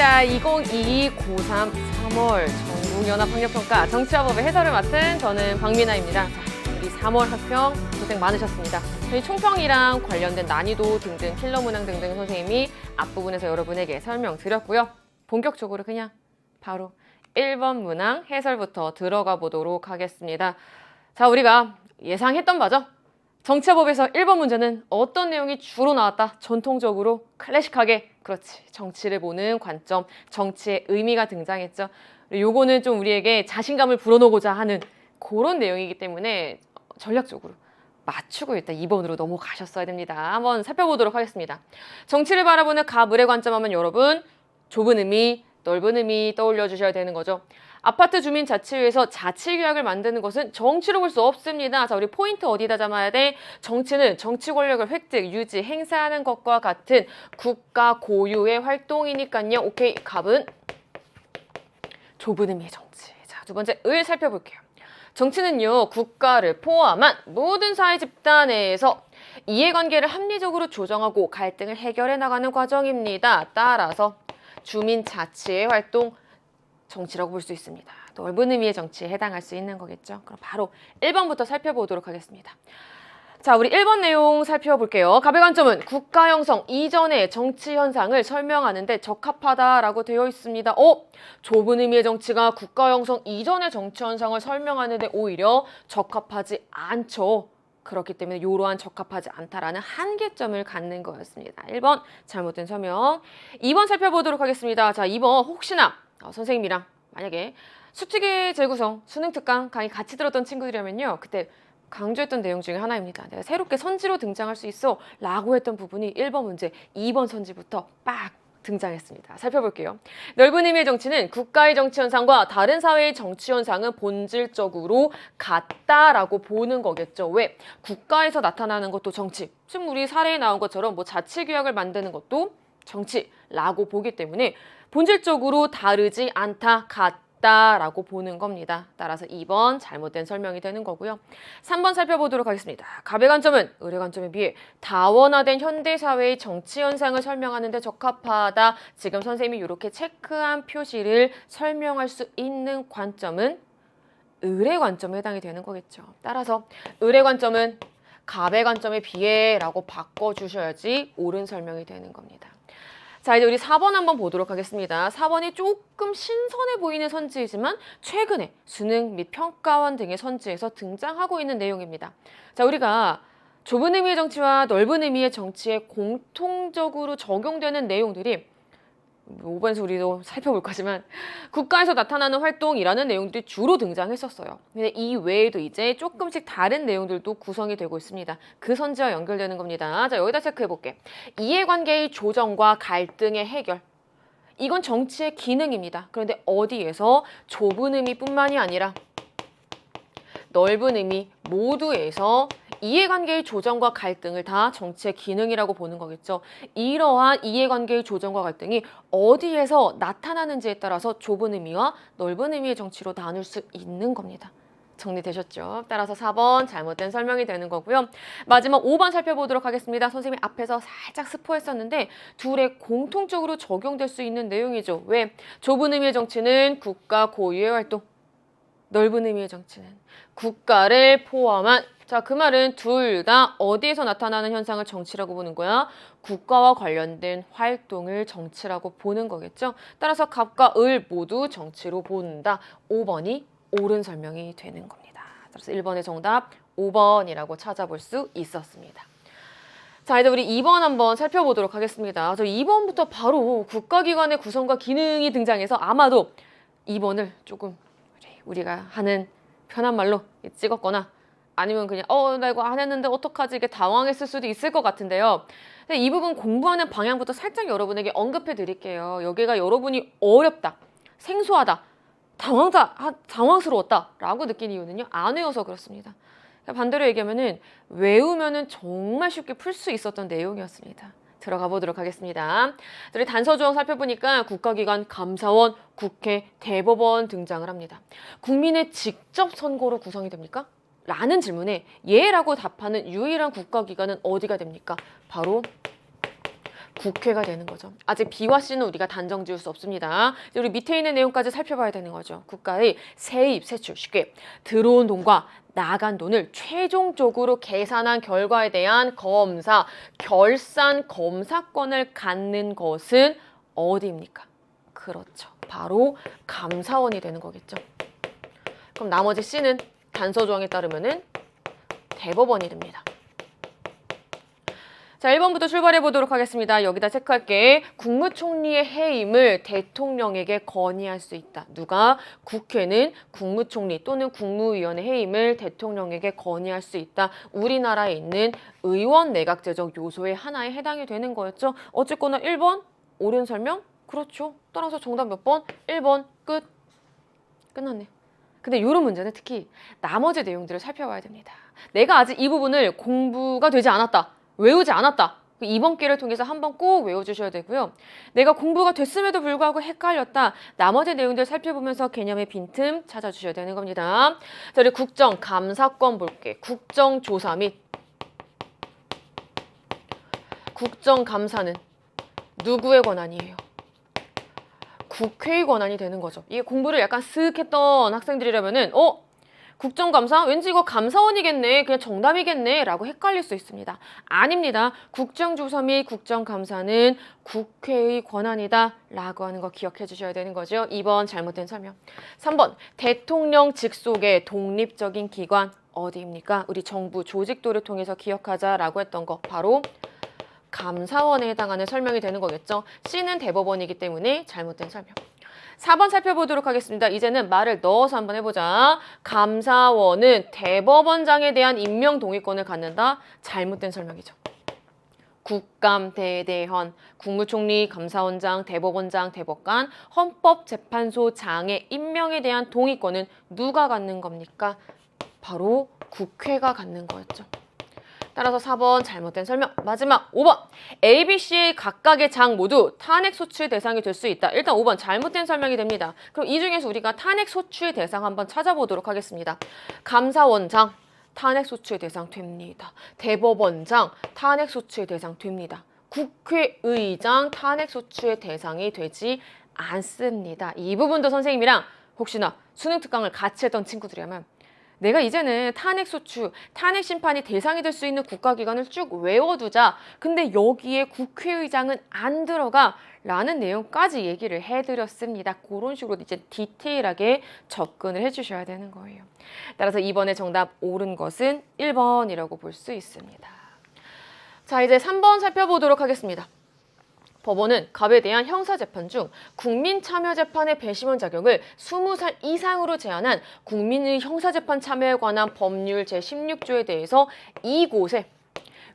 반갑습니다. 2022 고3 3월 전국연합학력평가 정치화법의 해설을 맡은 저는 박민아입니다. 자, 우리 3월 학평 고생 많으셨습니다. 저희 총평이랑 관련된 난이도 등등 필러 문항 등등 선생님이 앞부분에서 여러분에게 설명드렸고요. 본격적으로 그냥 바로 1번 문항 해설부터 들어가 보도록 하겠습니다. 자, 우리가 예상했던 바죠? 정치화법에서 1번 문제는 어떤 내용이 주로 나왔다? 전통적으로 클래식하게 그렇지 정치를 보는 관점, 정치의 의미가 등장했죠. 요거는 좀 우리에게 자신감을 불어넣고자 하는 그런 내용이기 때문에 전략적으로 맞추고 일단 2번으로 넘어가셨어야 됩니다. 한번 살펴보도록 하겠습니다. 정치를 바라보는 가물의 관점하면 여러분 좁은 의미, 넓은 의미 떠올려 주셔야 되는 거죠. 아파트 주민자치회에서 자치규약을 만드는 것은 정치로 볼 수 없습니다. 자, 우리 포인트 어디다 잡아야 돼? 정치는 정치 권력을 획득, 유지, 행사하는 것과 같은 국가 고유의 활동이니까요. 오케이, 갑은 좁은 의미의 정치. 자, 두 번째 을 살펴볼게요. 정치는요, 국가를 포함한 모든 사회 집단 내에서 이해관계를 합리적으로 조정하고 갈등을 해결해 나가는 과정입니다. 따라서 주민자치의 활동, 정치라고 볼 수 있습니다. 넓은 의미의 정치에 해당할 수 있는 거겠죠. 그럼 바로 1번부터 살펴보도록 하겠습니다. 자, 우리 1번 내용 살펴볼게요. 갑의 관점은 국가 형성 이전의 정치 현상을 설명하는 데 적합하다라고 되어 있습니다. 좁은 의미의 정치가 국가 형성 이전의 정치 현상을 설명하는 데 오히려 적합하지 않죠. 그렇기 때문에 이러한 적합하지 않다라는 한계점을 갖는 거였습니다. 1번 잘못된 설명. 2번 살펴보도록 하겠습니다. 자, 2번 혹시나 선생님이랑 만약에 수특의 재구성, 수능 특강 강의 같이 들었던 친구들이라면요. 그때 강조했던 내용 중에 하나입니다. 내가 새롭게 선지로 등장할 수 있어 라고 했던 부분이 1번 문제, 2번 선지부터 빡 등장했습니다. 살펴볼게요. 넓은 의미의 정치는 국가의 정치 현상과 다른 사회의 정치 현상은 본질적으로 같다라고 보는 거겠죠. 왜? 국가에서 나타나는 것도 정치. 지금 우리 사례에 나온 것처럼 뭐 자치규약을 만드는 것도 정치라고 보기 때문에 본질적으로 다르지 않다, 같다라고 보는 겁니다. 따라서 2번 잘못된 설명이 되는 거고요. 3번 살펴보도록 하겠습니다. 갑의 관점은 을의 관점에 비해 다원화된 현대사회의 정치 현상을 설명하는 데 적합하다. 지금 선생님이 이렇게 체크한 표시를 설명할 수 있는 관점은 을의 관점에 해당이 되는 거겠죠. 따라서 을의 관점은 갑의 관점에 비해 라고 바꿔주셔야지 옳은 설명이 되는 겁니다. 자, 이제 우리 4번 한번 보도록 하겠습니다. 4번이 조금 신선해 보이는 선지이지만 최근에 수능 및 평가원 등의 선지에서 등장하고 있는 내용입니다. 자, 우리가 좁은 의미의 정치와 넓은 의미의 정치에 공통적으로 적용되는 내용들이 5번에서 우리도 살펴볼 거지만 국가에서 나타나는 활동이라는 내용들이 주로 등장했었어요. 근데 이 외에도 이제 조금씩 다른 내용들도 구성이 되고 있습니다. 그 선지와 연결되는 겁니다. 자, 여기다 체크해볼게. 이해관계의 조정과 갈등의 해결. 이건 정치의 기능입니다. 그런데 어디에서? 좁은 의미뿐만이 아니라 넓은 의미 모두에서 이해관계의 조정과 갈등을 다 정치의 기능이라고 보는 거겠죠. 이러한 이해관계의 조정과 갈등이 어디에서 나타나는지에 따라서 좁은 의미와 넓은 의미의 정치로 나눌 수 있는 겁니다. 정리되셨죠? 따라서 4번 잘못된 설명이 되는 거고요. 마지막 5번 살펴보도록 하겠습니다. 선생님이 앞에서 살짝 스포했었는데 둘에 공통적으로 적용될 수 있는 내용이죠. 왜? 좁은 의미의 정치는 국가 고유의 활동, 넓은 의미의 정치는 국가를 포함한, 자, 그 말은 둘 다 어디에서 나타나는 현상을 정치라고 보는 거야? 국가와 관련된 활동을 정치라고 보는 거겠죠. 따라서 갑과 을 모두 정치로 본다. 5번이 옳은 설명이 되는 겁니다. 따라서 1번의 정답 5번이라고 찾아볼 수 있었습니다. 자, 이제 우리 2번 한번 살펴보도록 하겠습니다. 저 2번부터 바로 국가기관의 구성과 기능이 등장해서 아마도 2번을 조금 우리가 하는 편한 말로 찍었거나 아니면 그냥 나 이거 안 했는데 어떡하지 이게 당황했을 수도 있을 것 같은데요. 근데 이 부분 공부하는 방향부터 살짝 여러분에게 언급해 드릴게요. 여기가 여러분이 어렵다, 생소하다, 당황스러웠다 라고 느낀 이유는요, 안 외워서 그렇습니다. 반대로 얘기하면은 외우면은 정말 쉽게 풀 수 있었던 내용이었습니다. 들어가 보도록 하겠습니다. 우리 단서 조항 살펴보니까 국가기관, 감사원, 국회, 대법원 등장을 합니다. 국민의 직접 선거로 구성이 됩니까? 라는 질문에 예라고 답하는 유일한 국가기관은 어디가 됩니까? 바로 국회가 되는 거죠. 아직 B와 C는 우리가 단정 지을 수 없습니다. 이제 우리 밑에 있는 내용까지 살펴봐야 되는 거죠. 국가의 세입, 세출, 쉽게 들어온 돈과 나간 돈을 최종적으로 계산한 결과에 대한 검사, 결산 검사권을 갖는 것은 어디입니까? 그렇죠. 바로 감사원이 되는 거겠죠. 그럼 나머지 C는 단서 조항에 따르면은 대법원이 됩니다. 자, 1번부터 출발해 보도록 하겠습니다. 여기다 체크할게. 국무총리의 해임을 대통령에게 건의할 수 있다. 누가? 국회는 국무총리 또는 국무위원의 해임을 대통령에게 건의할 수 있다. 우리나라에 있는 의원 내각제적 요소의 하나에 해당이 되는 거였죠. 어쨌거나 1번 옳은 설명? 그렇죠. 따라서 정답 몇 번? 1번 끝. 끝났네. 근데 이런 문제는 특히 나머지 내용들을 살펴봐야 됩니다. 내가 아직 이 부분을 공부가 되지 않았다. 외우지 않았다. 이번 기회를 통해서 한번 꼭 외워주셔야 되고요. 내가 공부가 됐음에도 불구하고 헷갈렸다. 나머지 내용들 살펴보면서 개념의 빈틈 찾아주셔야 되는 겁니다. 자, 우리 국정감사권 볼게. 국정조사 및 국정감사는 누구의 권한이에요? 국회의 권한이 되는 거죠. 이게 공부를 약간 쓱 했던 학생들이라면은 국정감사? 왠지 이거 감사원이겠네. 그냥 정답이겠네. 라고 헷갈릴 수 있습니다. 아닙니다. 국정조사 및 국정감사는 국회의 권한이다. 라고 하는 거 기억해 주셔야 되는 거죠. 2번 잘못된 설명. 3번 대통령 직속의 독립적인 기관 어디입니까? 우리 정부 조직도를 통해서 기억하자라고 했던 거 바로 감사원에 해당하는 설명이 되는 거겠죠. C는 대법원이기 때문에 잘못된 설명. 4번 살펴보도록 하겠습니다. 이제는 말을 넣어서 한번 해보자. 감사원은 대법원장에 대한 임명 동의권을 갖는다. 잘못된 설명이죠. 국감, 대대헌, 국무총리, 감사원장, 대법원장, 대법관, 헌법재판소장의 임명에 대한 동의권은 누가 갖는 겁니까? 바로 국회가 갖는 거였죠. 따라서 4번 잘못된 설명. 마지막 5번. A, B, C의 각각의 장 모두 탄핵 소추의 대상이 될 수 있다. 일단 5번 잘못된 설명이 됩니다. 그럼 이 중에서 우리가 탄핵 소추의 대상 한번 찾아보도록 하겠습니다. 감사원장 탄핵 소추의 대상 됩니다. 대법원장 탄핵 소추의 대상 됩니다. 국회의장 탄핵 소추의 대상이 되지 않습니다. 이 부분도 선생님이랑 혹시나 수능 특강을 같이 했던 친구들이라면 내가 이제는 탄핵소추, 탄핵심판이 대상이 될 수 있는 국가기관을 쭉 외워두자. 근데 여기에 국회의장은 안 들어가. 라는 내용까지 얘기를 해드렸습니다. 그런 식으로 이제 디테일하게 접근을 해주셔야 되는 거예요. 따라서 이번에 정답 옳은 것은 1번이라고 볼 수 있습니다. 자, 이제 3번 살펴보도록 하겠습니다. 법원은 갑에 대한 형사재판 중 국민참여재판의 배심원 자격을 20살 이상으로 제한한 국민의 형사재판 참여에 관한 법률 제16조에 대해서 이곳에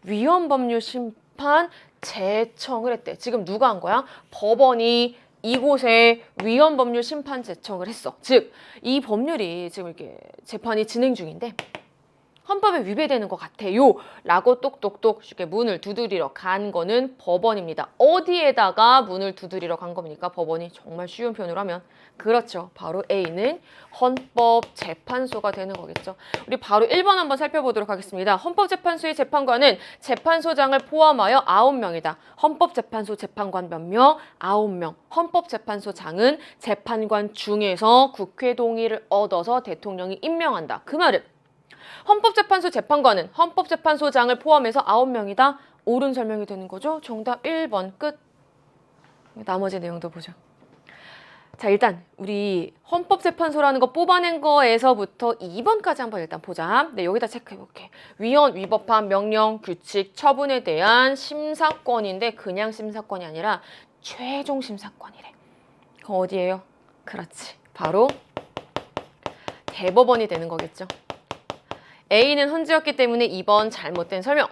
위헌법률 심판 제청을 했대. 지금 누가 한 거야? 법원이 이곳에 위헌법률 심판 제청을 했어. 즉, 이 법률이 지금 이렇게 재판이 진행 중인데 헌법에 위배되는 것 같아요 라고 똑똑똑 쉽게 문을 두드리러 간 거는 법원입니다. 어디에다가 문을 두드리러 간 겁니까? 법원이. 정말 쉬운 표현으로 하면 그렇죠. 바로 A는 헌법재판소가 되는 거겠죠. 우리 바로 1번 한번 살펴보도록 하겠습니다. 헌법재판소의 재판관은 재판소장을 포함하여 9명이다. 헌법재판소 재판관 몇 명? 9명. 헌법재판소장은 재판관 중에서 국회 동의를 얻어서 대통령이 임명한다. 그 말은 헌법재판소 재판관은 헌법재판소장을 포함해서 9명이다. 옳은 설명이 되는 거죠. 정답 1번 끝. 나머지 내용도 보죠. 자, 일단 우리 헌법재판소라는 거 뽑아낸 거에서부터 2번까지 한번 일단 보자. 네, 여기다 체크해볼게. 위헌, 위법한 명령, 규칙, 처분에 대한 심사권인데 그냥 심사권이 아니라 최종 심사권이래. 그럼 어디예요? 그렇지. 바로 대법원이 되는 거겠죠. A는 헌지였기 때문에 2번 잘못된 설명.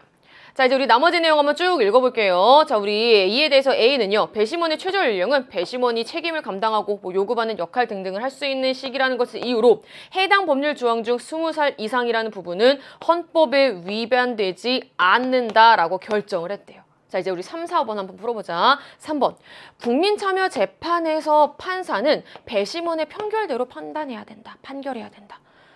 자, 이제 우리 나머지 내용 한번 쭉 읽어볼게요. 자, 우리 이에 대해서 A는요. 배심원의 최저 연령은 배심원이 책임을 감당하고 요구받는 역할 등등을 할 수 있는 시기라는 것을 이유로 해당 법률 조항 중 20살 이상이라는 부분은 헌법에 위반되지 않는다라고 결정을 했대요. 자, 이제 우리 3, 4, 5번 한번 풀어보자. 3번. 국민참여재판에서 판사는 배심원의 판결대로 판결해야 된다.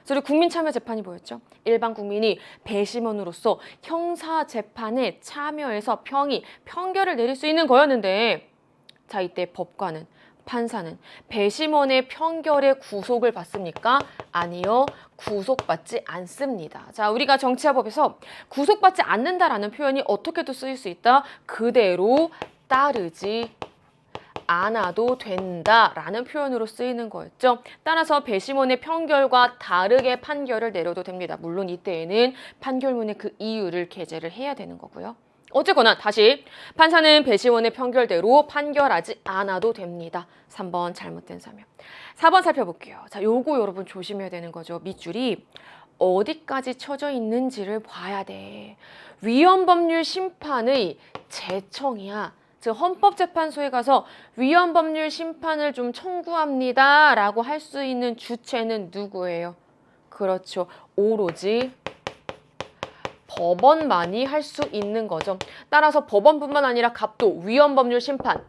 저희 국민참여재판이 뭐였죠? 일반 국민이 배심원으로서 형사재판에 참여해서 평결을 내릴 수 있는 거였는데, 자, 이때 법관은, 판사는 배심원의 평결에 구속을 받습니까? 아니요, 구속받지 않습니다. 자, 우리가 정치화법에서 구속받지 않는다라는 표현이 어떻게도 쓰일 수 있다? 그대로 따르지 않아도 된다라는 표현으로 쓰이는 거였죠. 따라서 배심원의 평결과 다르게 판결을 내려도 됩니다. 물론 이때에는 판결문의 그 이유를 게재를 해야 되는 거고요. 어쨌거나 다시 판사는 배심원의 평결대로 판결하지 않아도 됩니다. 3번 잘못된 설명. 4번 살펴볼게요. 자, 요거 여러분 조심해야 되는 거죠. 밑줄이 어디까지 쳐져 있는지를 봐야 돼. 위헌법률 심판의 제청이야. 즉 헌법재판소에 가서 위헌법률 심판을 좀 청구합니다 라고 할 수 있는 주체는 누구예요? 그렇죠. 오로지 법원만이 할 수 있는 거죠. 따라서 법원뿐만 아니라 갑도 위헌법률 심판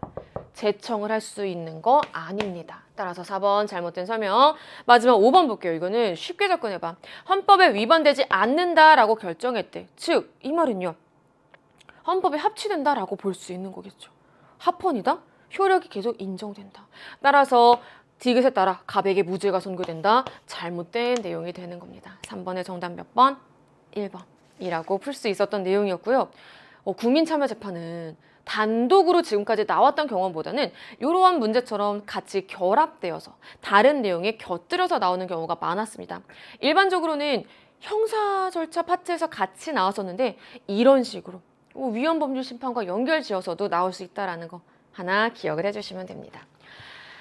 제청을 할 수 있는 거 아닙니다. 따라서 4번 잘못된 설명. 마지막 5번 볼게요. 이거는 쉽게 접근해봐. 헌법에 위반되지 않는다라고 결정했대. 즉, 이 말은요. 헌법에 합치된다라고 볼 수 있는 거겠죠. 합헌이다? 효력이 계속 인정된다. 따라서 디귿에 따라 갑에게 무죄가 선고된다. 잘못된 내용이 되는 겁니다. 3번의 정답 몇 번? 1번이라고 풀 수 있었던 내용이었고요. 국민참여재판은 단독으로 지금까지 나왔던 경험보다는 이러한 문제처럼 같이 결합되어서 다른 내용에 곁들여서 나오는 경우가 많았습니다. 일반적으로는 형사 절차 파트에서 같이 나왔었는데 이런 식으로 위헌법률 심판과 연결지어서도 나올 수 있다는 거 하나 기억을 해주시면 됩니다.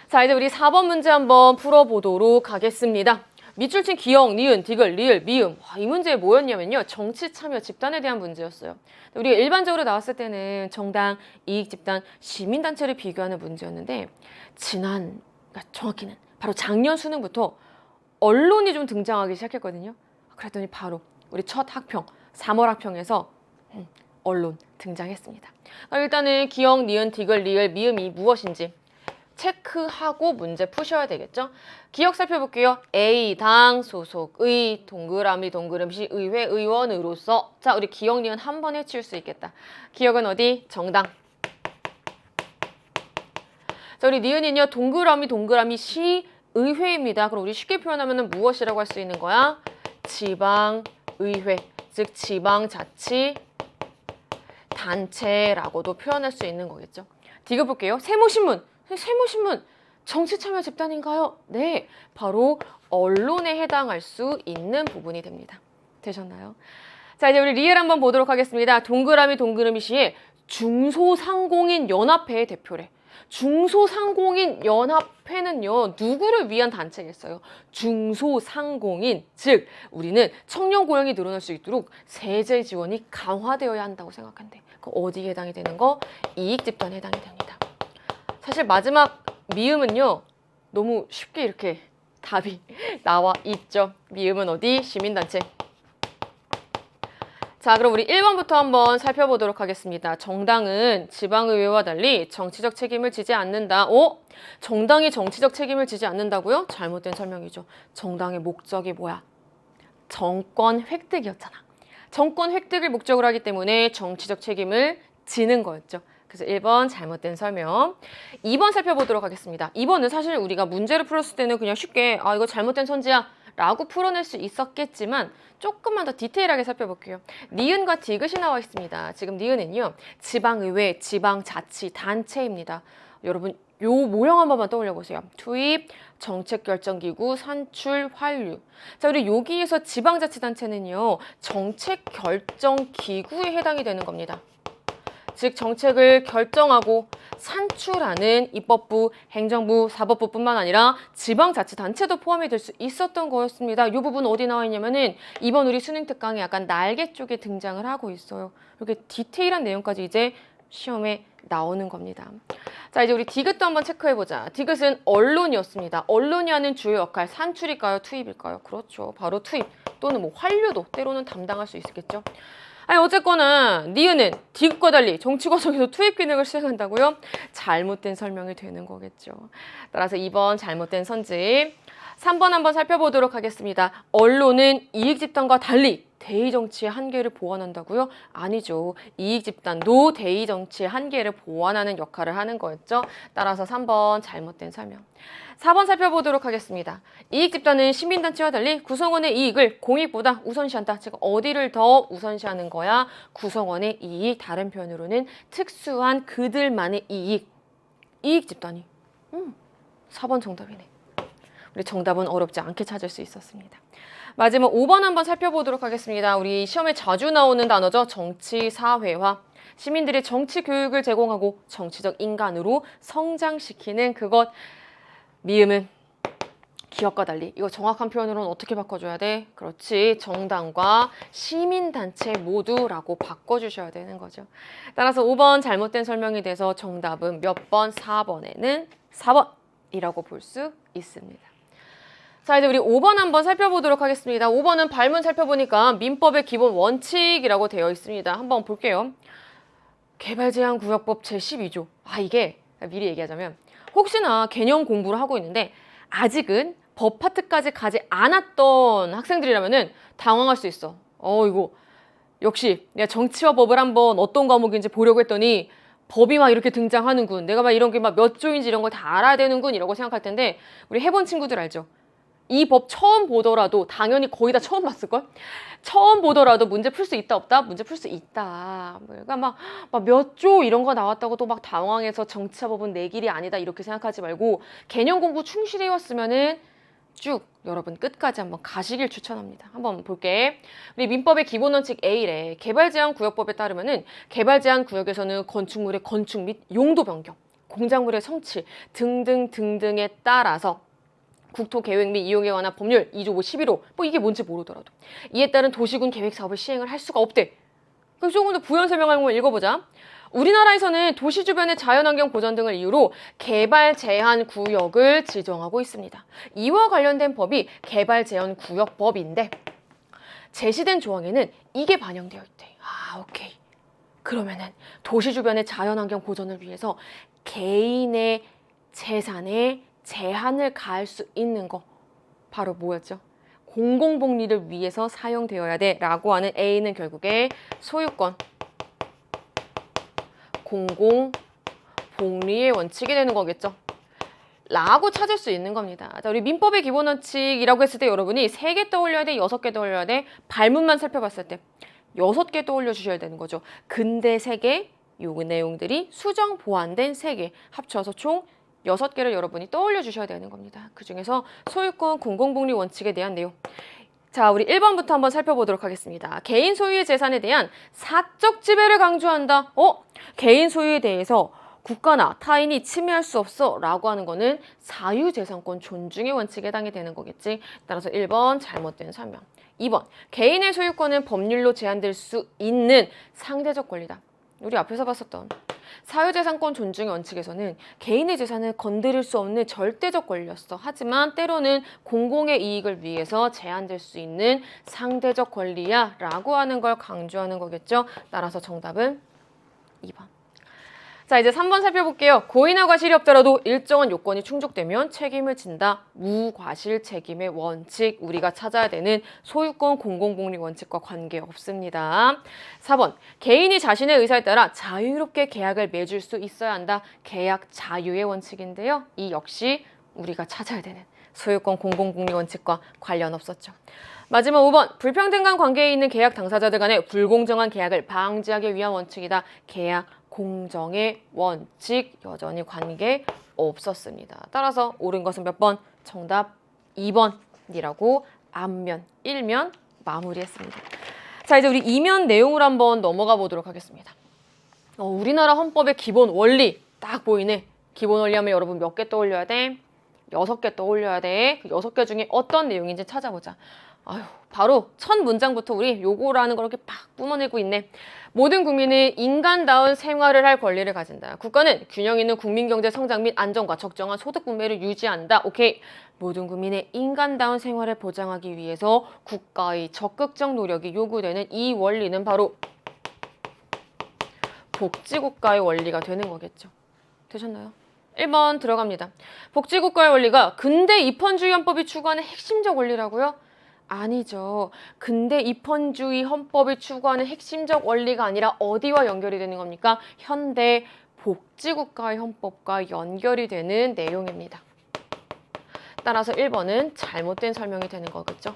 자, 이제 우리 4번 문제 한번 풀어보도록 하겠습니다. 밑줄 친 기역, 니은, 디귿, 리을, 미음. 이 문제 뭐였냐면요. 정치 참여 집단에 대한 문제였어요. 우리가 일반적으로 나왔을 때는 정당, 이익 집단, 시민단체를 비교하는 문제였는데 그러니까 정확히는 바로 작년 수능부터 언론이 좀 등장하기 시작했거든요. 그랬더니 바로 우리 첫 학평, 3월 학평에서 언론 등장했습니다. 일단은 기역, 니은, 디귿, 리을, 미음이 무엇인지 체크하고 문제 푸셔야 되겠죠? 기억 살펴볼게요. A, 당, 소속의, 동그라미, 동그라미, 의회, 의원으로서. 자, 우리 기억, 니은 한 번에 치울 수 있겠다. 기억은 어디? 정당. 자, 우리 니은은요. 동그라미, 동그라미, 시, 의회입니다. 그럼 우리 쉽게 표현하면 무엇이라고 할 수 있는 거야? 지방의회, 즉 지방자치 단체라고도 표현할 수 있는 거겠죠. 디귿 볼게요. 세무신문. 세무신문 정치참여 집단인가요? 네, 바로 언론에 해당할 수 있는 부분이 됩니다. 되셨나요? 자, 이제 우리 리을 한번 보도록 하겠습니다. 동그라미 동그라미 시에 중소상공인 연합회의 대표래. 중소상공인 연합회는요, 누구를 위한 단체겠어요? 중소상공인, 즉 우리는 청년 고용이 늘어날 수 있도록 세제 지원이 강화되어야 한다고 생각한대. 그 어디에 해당이 되는 거? 이익집단에 해당이 됩니다. 사실 마지막 미음은요, 너무 쉽게 이렇게 답이 나와 있죠. 미음은 어디? 시민단체. 자, 그럼 우리 1번부터 한번 살펴보도록 하겠습니다. 정당은 지방의회와 달리 정치적 책임을 지지 않는다. 정당이 정치적 책임을 지지 않는다고요? 잘못된 설명이죠. 정당의 목적이 뭐야? 정권 획득이었잖아. 정권 획득을 목적으로 하기 때문에 정치적 책임을 지는 거였죠. 그래서 1번 잘못된 설명. 2번 살펴보도록 하겠습니다. 2번은 사실 우리가 문제를 풀었을 때는 그냥 쉽게 이거 잘못된 선지야 라고 풀어낼 수 있었겠지만 조금만 더 디테일하게 살펴볼게요. 니은과 디귿이 나와 있습니다. 지금 니은은요. 지방의회, 지방자치단체입니다. 여러분 요 모형 한 번만 떠올려 보세요. 투입, 정책결정기구, 산출, 환류. 자, 우리 여기에서 지방자치단체는요. 정책결정기구에 해당이 되는 겁니다. 즉 정책을 결정하고 산출하는 입법부, 행정부, 사법부뿐만 아니라 지방자치단체도 포함이 될 수 있었던 거였습니다. 이 부분 어디 나와 있냐면은 이번 우리 수능 특강에 약간 날개 쪽에 등장을 하고 있어요. 이렇게 디테일한 내용까지 이제 시험에 나오는 겁니다. 자, 이제 우리 디귿도 한번 체크해보자. 디귿은 언론이었습니다. 언론이 하는 주요 역할, 산출일까요? 투입일까요? 그렇죠. 바로 투입 또는 뭐 환류도 때로는 담당할 수 있겠죠. 아니 어쨌거나 니은은 디귿과 달리 정치 과정에서 투입 기능을 수행한다고요? 잘못된 설명이 되는 거겠죠. 따라서 2번 잘못된 선지. 3번 한번 살펴보도록 하겠습니다. 언론은 이익 집단과 달리 대의 정치의 한계를 보완한다고요? 아니죠. 이익 집단도 대의 정치의 한계를 보완하는 역할을 하는 거였죠. 따라서 3번 잘못된 설명. 4번 살펴보도록 하겠습니다. 이익 집단은 시민단체와 달리 구성원의 이익을 공익보다 우선시한다. 즉 어디를 더 우선시하는 거야? 구성원의 이익, 다른 표현으로는 특수한 그들만의 이익 집단이. 4번 정답이네. 우리 정답은 어렵지 않게 찾을 수 있었습니다. 마지막 5번 한번 살펴보도록 하겠습니다. 우리 시험에 자주 나오는 단어죠. 정치사회화. 시민들이 정치 교육을 제공하고 정치적 인간으로 성장시키는 그것. 미음은 기업과 달리. 이거 정확한 표현으로는 어떻게 바꿔줘야 돼? 그렇지. 정당과 시민단체 모두라고 바꿔주셔야 되는 거죠. 따라서 5번 잘못된 설명이 돼서 정답은 몇 번? 4번에는 4번이라고 볼 수 있습니다. 자, 이제 우리 5번 한번 살펴보도록 하겠습니다. 5번은 발문 살펴보니까 민법의 기본 원칙이라고 되어 있습니다. 한번 볼게요. 개발제한구역법 제12조. 이게 미리 얘기하자면 혹시나 개념 공부를 하고 있는데 아직은 법 파트까지 가지 않았던 학생들이라면은 당황할 수 있어. 이거 역시 내가 정치와 법을 한번 어떤 과목인지 보려고 했더니 법이 막 이렇게 등장하는군. 내가 막 이런 게 막 몇 조인지 이런 걸 다 알아야 되는군 이라고 생각할 텐데 우리 해본 친구들 알죠? 이 법 처음 보더라도 당연히 거의 다 처음 봤을걸? 처음 보더라도 문제 풀 수 있다 없다? 문제 풀 수 있다. 그러니까 막 몇 조 이런 거 나왔다고 또 막 당황해서 정치와 법은 내 길이 아니다 이렇게 생각하지 말고 개념 공부 충실히 해왔으면은 쭉 여러분 끝까지 한번 가시길 추천합니다. 한번 볼게. 우리 민법의 기본 원칙 A래. 개발제한구역법에 따르면은 개발제한구역에서는 건축물의 건축 및 용도 변경, 공작물의 성취 등등에 따라서 국토계획 및 이용에 관한 법률 2조 11호 이게 뭔지 모르더라도 이에 따른 도시군 계획 사업을 시행을 할 수가 없대. 그래서 조금 더 부연 설명하는 걸 읽어보자. 우리나라에서는 도시 주변의 자연환경 보전 등을 이유로 개발 제한 구역을 지정하고 있습니다. 이와 관련된 법이 개발 제한 구역법인데 제시된 조항에는 이게 반영되어 있대. 오케이. 그러면은 도시 주변의 자연환경 보전을 위해서 개인의 재산에 제한을 가할 수 있는 거 바로 뭐였죠? 공공복리를 위해서 사용되어야 돼 라고 하는 A는 결국에 소유권, 공공복리의 원칙이 되는 거겠죠. 라고 찾을 수 있는 겁니다. 자, 우리 민법의 기본 원칙이라고 했을 때 여러분이 3개 떠올려야 돼? 6개 떠올려야 돼? 발문만 살펴봤을 때 6개 떠올려 주셔야 되는 거죠. 근대 3개, 요 내용들이 수정 보완된 3개 합쳐서 총 6개를 여러분이 떠올려 주셔야 되는 겁니다. 그중에서 소유권 공공복리 원칙에 대한 내용. 자, 우리 1번부터 한번 살펴보도록 하겠습니다. 개인 소유의 재산에 대한 사적 지배를 강조한다. 개인 소유에 대해서 국가나 타인이 침해할 수 없어 라고 하는 거는 사유재산권 존중의 원칙에 해당이 되는 거겠지. 따라서 1번 잘못된 설명. 2번 개인의 소유권은 법률로 제한될 수 있는 상대적 권리다. 우리 앞에서 봤었던 사유재산권 존중의 원칙에서는 개인의 재산을 건드릴 수 없는 절대적 권리였어. 하지만 때로는 공공의 이익을 위해서 제한될 수 있는 상대적 권리야 라고 하는 걸 강조하는 거겠죠. 따라서 정답은 2번. 자, 이제 3번 살펴볼게요. 고의나 과실이 없더라도 일정한 요건이 충족되면 책임을 진다. 무과실 책임의 원칙, 우리가 찾아야 되는 소유권 공공복리 원칙과 관계없습니다. 4번, 개인이 자신의 의사에 따라 자유롭게 계약을 맺을 수 있어야 한다. 계약 자유의 원칙인데요. 이 역시 우리가 찾아야 되는 소유권 공공복리 원칙과 관련 없었죠. 마지막 5번, 불평등한 관계에 있는 계약 당사자들 간의 불공정한 계약을 방지하기 위한 원칙이다. 계약 공정의 원칙 여전히 관계 없었습니다. 따라서 옳은 것은 몇 번? 정답 2번이라고 앞면, 1면 마무리했습니다. 자, 이제 우리 2면 내용으로 한번 넘어가 보도록 하겠습니다. 우리나라 헌법의 기본 원리 딱 보이네. 기본 원리 하면 여러분 몇 개 떠올려야 돼? 6개 떠올려야 돼. 그 6개 중에 어떤 내용인지 찾아보자. 바로 첫 문장부터 우리 요거라는 걸 이렇게 팍 뿜어내고 있네. 모든 국민은 인간다운 생활을 할 권리를 가진다. 국가는 균형 있는 국민경제 성장 및 안정과 적정한 소득 분배를 유지한다. 오케이. 모든 국민의 인간다운 생활을 보장하기 위해서 국가의 적극적 노력이 요구되는 이 원리는 바로 복지국가의 원리가 되는 거겠죠. 되셨나요? 1번 들어갑니다. 복지국가의 원리가 근대 입헌주의 헌법이 추구하는 핵심적 원리라고요? 아니죠. 근대 입헌주의 헌법이 추구하는 핵심적 원리가 아니라 어디와 연결이 되는 겁니까? 현대 복지국가의 헌법과 연결이 되는 내용입니다. 따라서 1번은 잘못된 설명이 되는 거겠죠.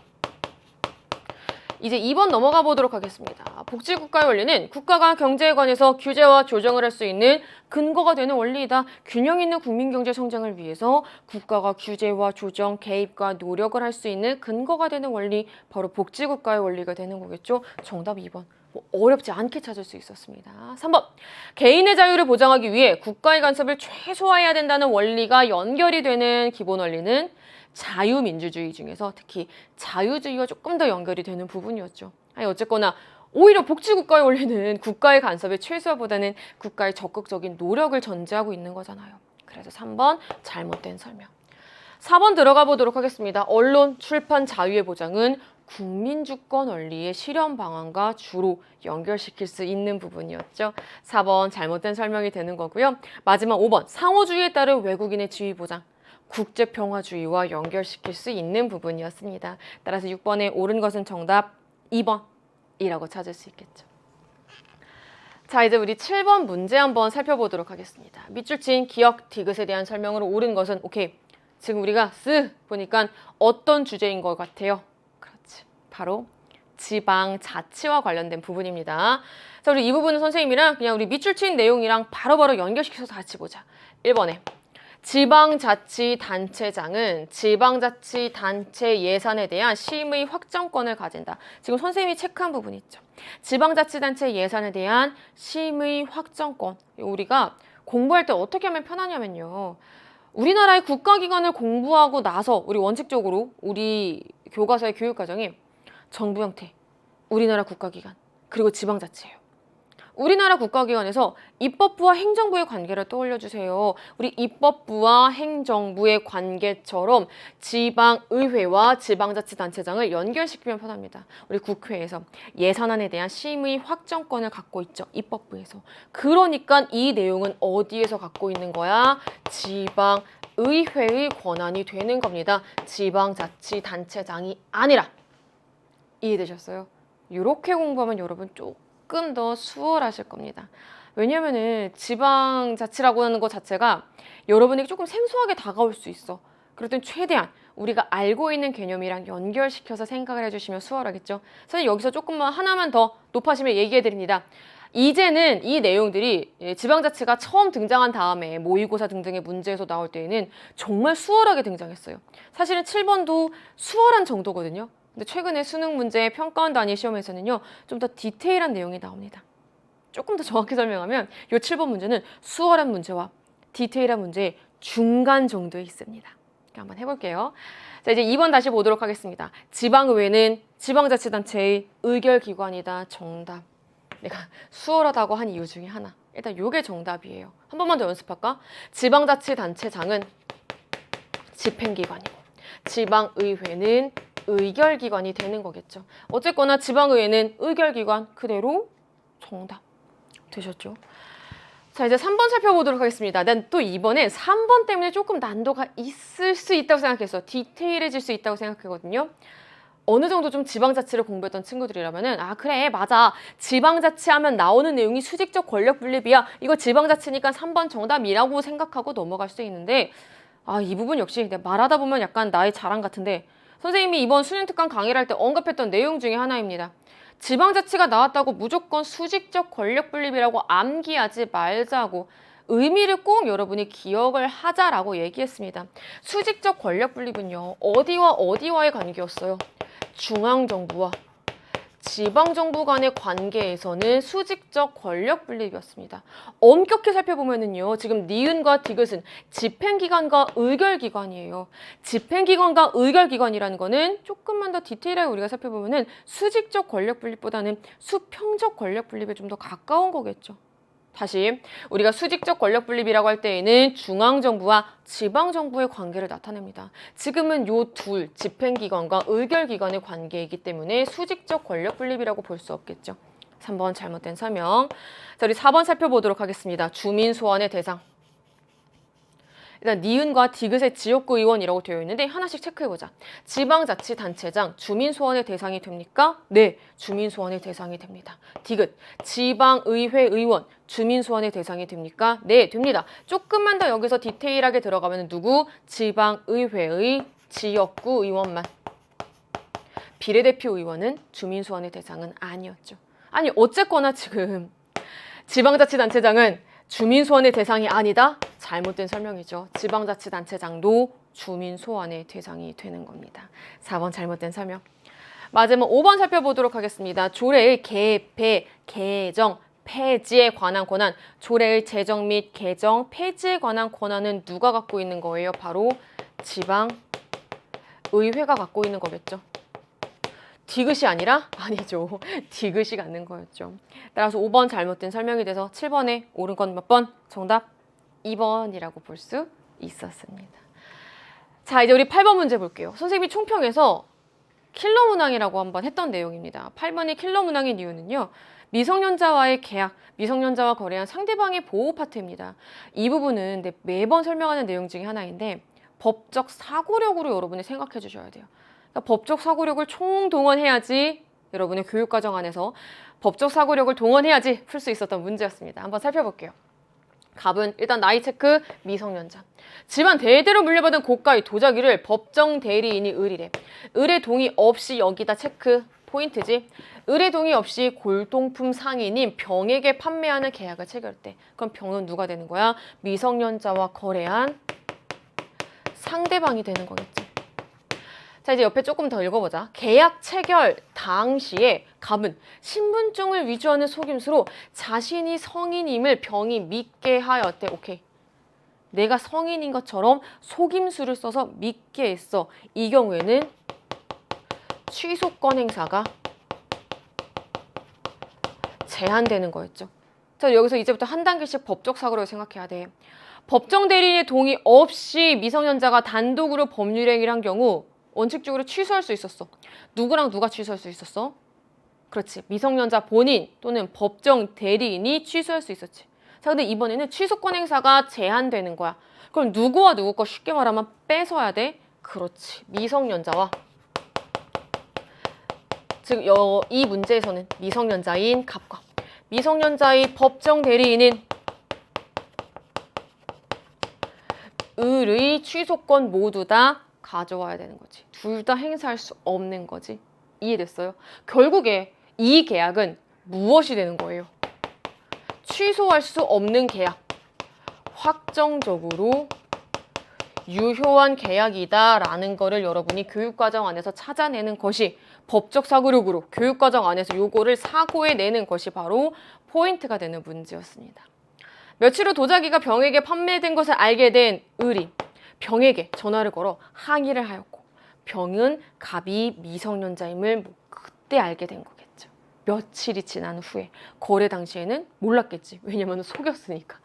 이제 2번 넘어가 보도록 하겠습니다. 복지국가의 원리는 국가가 경제에 관해서 규제와 조정을 할 수 있는 근거가 되는 원리이다. 균형 있는 국민경제 성장을 위해서 국가가 규제와 조정, 개입과 노력을 할 수 있는 근거가 되는 원리, 바로 복지국가의 원리가 되는 거겠죠. 정답 2번. 어렵지 않게 찾을 수 있었습니다. 3번. 개인의 자유를 보장하기 위해 국가의 간섭을 최소화해야 된다는 원리가 연결이 되는 기본 원리는 자유민주주의 중에서 특히 자유주의와 조금 더 연결이 되는 부분이었죠. 아니 어쨌거나 오히려 복지국가의 원리는 국가의 간섭의 최소화보다는 국가의 적극적인 노력을 전제하고 있는 거잖아요. 그래서 3번 잘못된 설명. 4번 들어가 보도록 하겠습니다. 언론, 출판 자유의 보장은 국민주권 원리의 실현 방안과 주로 연결시킬 수 있는 부분이었죠. 4번 잘못된 설명이 되는 거고요. 마지막 5번 상호주의에 따른 외국인의 지위 보장. 국제평화주의와 연결시킬 수 있는 부분이었습니다. 따라서 6번에 옳은 것은 정답 2번이라고 찾을 수 있겠죠. 자, 이제 우리 7번 문제 한번 살펴보도록 하겠습니다. 밑줄 친 기억, 디귿에 대한 설명으로 옳은 것은 오케이. 지금 우리가 보니까 어떤 주제인 것 같아요? 그렇지. 바로 지방자치와 관련된 부분입니다. 자, 우리 이 부분은 선생님이랑 그냥 우리 밑줄 친 내용이랑 바로바로 연결시켜서 같이 보자. 1번에 지방자치단체장은 지방자치단체 예산에 대한 심의 확정권을 가진다. 지금 선생님이 체크한 부분이 있죠. 지방자치단체 예산에 대한 심의 확정권. 우리가 공부할 때 어떻게 하면 편하냐면요. 우리나라의 국가기관을 공부하고 나서 우리 원칙적으로 우리 교과서의 교육과정이 정부 형태, 우리나라 국가기관, 그리고 지방자치예요. 우리나라 국가기관에서 입법부와 행정부의 관계를 떠올려주세요. 우리 입법부와 행정부의 관계처럼 지방의회와 지방자치단체장을 연결시키면 편합니다. 우리 국회에서 예산안에 대한 심의 확정권을 갖고 있죠. 입법부에서. 그러니까 이 내용은 어디에서 갖고 있는 거야? 지방의회의 권한이 되는 겁니다. 지방자치단체장이 아니라. 이해되셨어요? 이렇게 공부하면 여러분 조금 더 수월하실 겁니다. 왜냐면은 지방자치라고 하는 것 자체가 여러분에게 조금 생소하게 다가올 수 있어. 그럴 땐 최대한 우리가 알고 있는 개념이랑 연결시켜서 생각을 해주시면 수월하겠죠. 선생님 여기서 조금만 하나만 더 높아지면 얘기해드립니다. 이제는 이 내용들이 지방자치가 처음 등장한 다음에 모의고사 등등의 문제에서 나올 때에는 정말 수월하게 등장했어요. 사실은 7번도 수월한 정도거든요. 근데 최근에 수능 문제 평가원 단위 시험에서는요, 좀 더 디테일한 내용이 나옵니다. 조금 더 정확히 설명하면 이 7번 문제는 수월한 문제와 디테일한 문제의 중간 정도에 있습니다. 한번 해볼게요. 자, 이제 2번 다시 보도록 하겠습니다. 지방의회는 지방자치단체의 의결기관이다. 정답. 내가 수월하다고 한 이유 중에 하나. 일단 이게 정답이에요. 한 번만 더 연습할까? 지방자치단체장은 집행기관이고 지방의회는 의결기관이 되는 거겠죠. 어쨌거나 지방의회는 의결기관 그대로 정답 되셨죠? 자, 이제 3번 살펴보도록 하겠습니다. 난 또 이번엔 3번 때문에 조금 난도가 있을 수 있다고 생각했어. 디테일해질 수 있다고 생각하거든요. 어느 정도 좀 지방자치를 공부했던 친구들이라면은 아 그래 맞아 지방자치 하면 나오는 내용이 수직적 권력 분립이야. 이거 지방자치니까 3번 정답이라고 생각하고 넘어갈 수 있는데 아 이 부분 역시 내가 말하다 보면 약간 나의 자랑 같은데 선생님이 이번 수능특강 강의를 할 때 언급했던 내용 중에 하나입니다. 지방자치가 나왔다고 무조건 수직적 권력 분립이라고 암기하지 말자고 의미를 꼭 여러분이 기억을 하자라고 얘기했습니다. 수직적 권력 분립은요. 어디와 어디와의 관계였어요? 중앙정부와 지방정부 간의 관계에서는 수직적 권력 분립이었습니다. 엄격히 살펴보면은요. 지금 니은과 디귿은 집행기관과 의결기관이에요. 집행기관과 의결기관이라는 거는 조금만 더 디테일하게 우리가 살펴보면은 수직적 권력 분립보다는 수평적 권력 분립에 좀 더 가까운 거겠죠. 다시 우리가 수직적 권력 분립이라고 할 때에는 중앙정부와 지방정부의 관계를 나타냅니다. 지금은 요 둘 집행기관과 의결기관의 관계이기 때문에 수직적 권력 분립이라고 볼 수 없겠죠. 3번 잘못된 설명. 자, 우리 4번 살펴보도록 하겠습니다. 주민 소환의 대상. 일단 니은과 디귿의 지역구 의원이라고 되어 있는데 하나씩 체크해보자. 지방자치단체장 주민 소환의 대상이 됩니까? 네, 주민 소환의 대상이 됩니다. 디귿 지방의회 의원 주민 소환의 대상이 됩니까? 네, 됩니다. 조금만 더 여기서 디테일하게 들어가면 누구? 지방의회의 지역구 의원만. 비례대표 의원은 주민 소환의 대상은 아니었죠. 아니 어쨌거나 지금 지방자치단체장은 주민 소환의 대상이 아니다? 잘못된 설명이죠. 지방자치단체장도 주민 소환의 대상이 되는 겁니다. 4번 잘못된 설명. 마지막 5번 살펴보도록 하겠습니다. 조례의 개폐, 개정, 폐지에 관한 권한. 조례의 제정 및 개정, 폐지에 관한 권한은 누가 갖고 있는 거예요? 바로 지방의회가 갖고 있는 거겠죠. 디귿이 아니라? 아니죠. 디귿이 갖는 거였죠. 따라서 5번 잘못된 설명이 돼서 7번에 옳은 건 몇 번? 정답 2번이라고 볼 수 있었습니다. 자, 이제 우리 8번 문제 볼게요. 선생님이 총평에서 킬러 문항이라고 한번 했던 내용입니다. 8번이 킬러 문항인 이유는요. 미성년자와의 계약, 미성년자와 거래한 상대방의 보호 파트입니다. 이 부분은 매번 설명하는 내용 중에 하나인데 법적 사고력으로 여러분이 생각해 주셔야 돼요. 그러니까 법적 사고력을 총동원해야지 여러분의 교육과정 안에서 법적 사고력을 동원해야지 풀 수 있었던 문제였습니다. 한번 살펴볼게요. 갑은 일단 나이 체크 미성년자. 집안 대대로 물려받은 고가의 도자기를 법정 대리인이 을이래. 을의 동의 없이 여기다 체크 포인트지. 을의 동의 없이 골동품 상인인 병에게 판매하는 계약을 체결했대. 그럼 병은 누가 되는 거야? 미성년자와 거래한 상대방이 되는 거겠지. 자, 이제 옆에 조금 더 읽어보자. 계약 체결 당시에 갑은 신분증을 위조하는 속임수로 자신이 성인임을 병이 믿게 하였대. 오케이. 내가 성인인 것처럼 속임수를 써서 믿게 했어. 이 경우에는 취소권 행사가 제한되는 거였죠. 자, 여기서 이제부터 한 단계씩 법적 사고를 생각해야 돼. 법정 대리인의 동의 없이 미성년자가 단독으로 법률행위를 한 경우 원칙적으로 취소할 수 있었어. 누구랑 누가 취소할 수 있었어? 그렇지. 미성년자 본인 또는 법정 대리인이 취소할 수 있었지. 자, 근데 이번에는 취소권 행사가 제한되는 거야. 그럼 누구와 누구 거 쉽게 말하면 뺏어야 돼? 그렇지. 미성년자와. 즉, 이 문제에서는 미성년자인 갑과 미성년자의 법정 대리인인 을의 취소권 모두 다 가져와야 되는 거지. 둘 다 행사할 수 없는 거지. 이해됐어요? 결국에 이 계약은 무엇이 되는 거예요? 취소할 수 없는 계약. 확정적으로 유효한 계약이다라는 거를 여러분이 교육과정 안에서 찾아내는 것이 법적 사고력으로 교육과정 안에서 요거를 사고해내는 것이 바로 포인트가 되는 문제였습니다. 며칠 후 도자기가 병에게 판매된 것을 알게 된 을이 병에게 전화를 걸어 항의를 하였고 병은 갑이 미성년자임을 그때 알게 된 거겠죠. 며칠이 지난 후에 거래 당시에는 몰랐겠지. 왜냐면 속였으니까.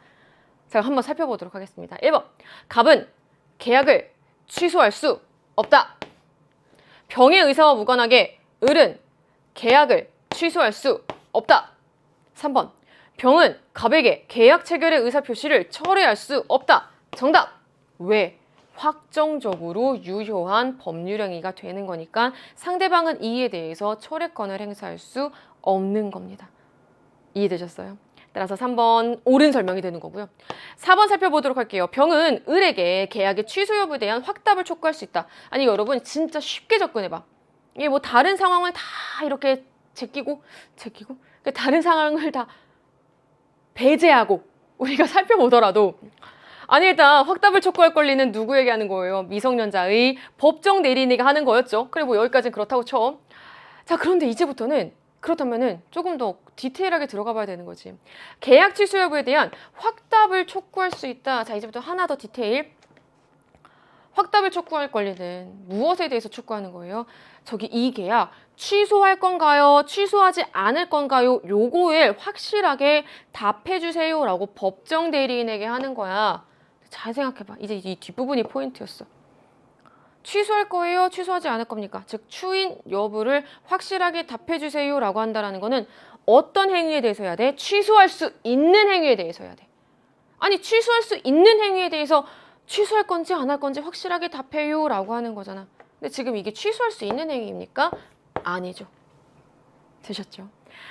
자, 한번 살펴보도록 하겠습니다. 1번 갑은 계약을 취소할 수 없다. 병의 의사와 무관하게 을은 계약을 취소할 수 없다. 3번 병은 갑에게 계약 체결의 의사표시를 철회할 수 없다. 정답! 왜? 확정적으로 유효한 법률행위가 되는 거니까 상대방은 이에 대해서 철회권을 행사할 수 없는 겁니다. 이해되셨어요? 따라서 3번 옳은 설명이 되는 거고요. 4번 살펴보도록 할게요. 병은 을에게 계약의 취소 여부에 대한 확답을 촉구할 수 있다. 아니 여러분 진짜 쉽게 접근해봐. 이게 뭐 다른 상황을 다 이렇게 제끼고 다른 상황을 다 배제하고 우리가 살펴보더라도 아니 일단 확답을 촉구할 권리는 누구에게 하는 거예요? 미성년자의 법정 대리인에게 하는 거였죠. 그리고 여기까지는 그렇다고 쳐. 자, 그런데 이제부터는 그렇다면은 조금 더 디테일하게 들어가 봐야 되는 거지. 계약 취소 여부에 대한 확답을 촉구할 수 있다. 자, 이제부터 하나 더 디테일. 확답을 촉구할 권리는 무엇에 대해서 촉구하는 거예요? 저기 이 계약 취소할 건가요? 취소하지 않을 건가요? 요거에 확실하게 답해 주세요라고 법정 대리인에게 하는 거야. 잘 생각해봐. 이제 이 뒷부분이 포인트였어. 취소할 거예요? 취소하지 않을 겁니까? 즉 추인 여부를 확실하게 답해 주세요라고 한다는 거는 어떤 행위에 대해서 해야 돼? 취소할 수 있는 행위에 대해서 해야 돼. 아니 취소할 수 있는 행위에 대해서 취소할 건지 안 할 건지 확실하게 답해요 라고 하는 거잖아. 근데 지금 이게 취소할 수 있는 행위입니까? 아니죠. 되셨죠?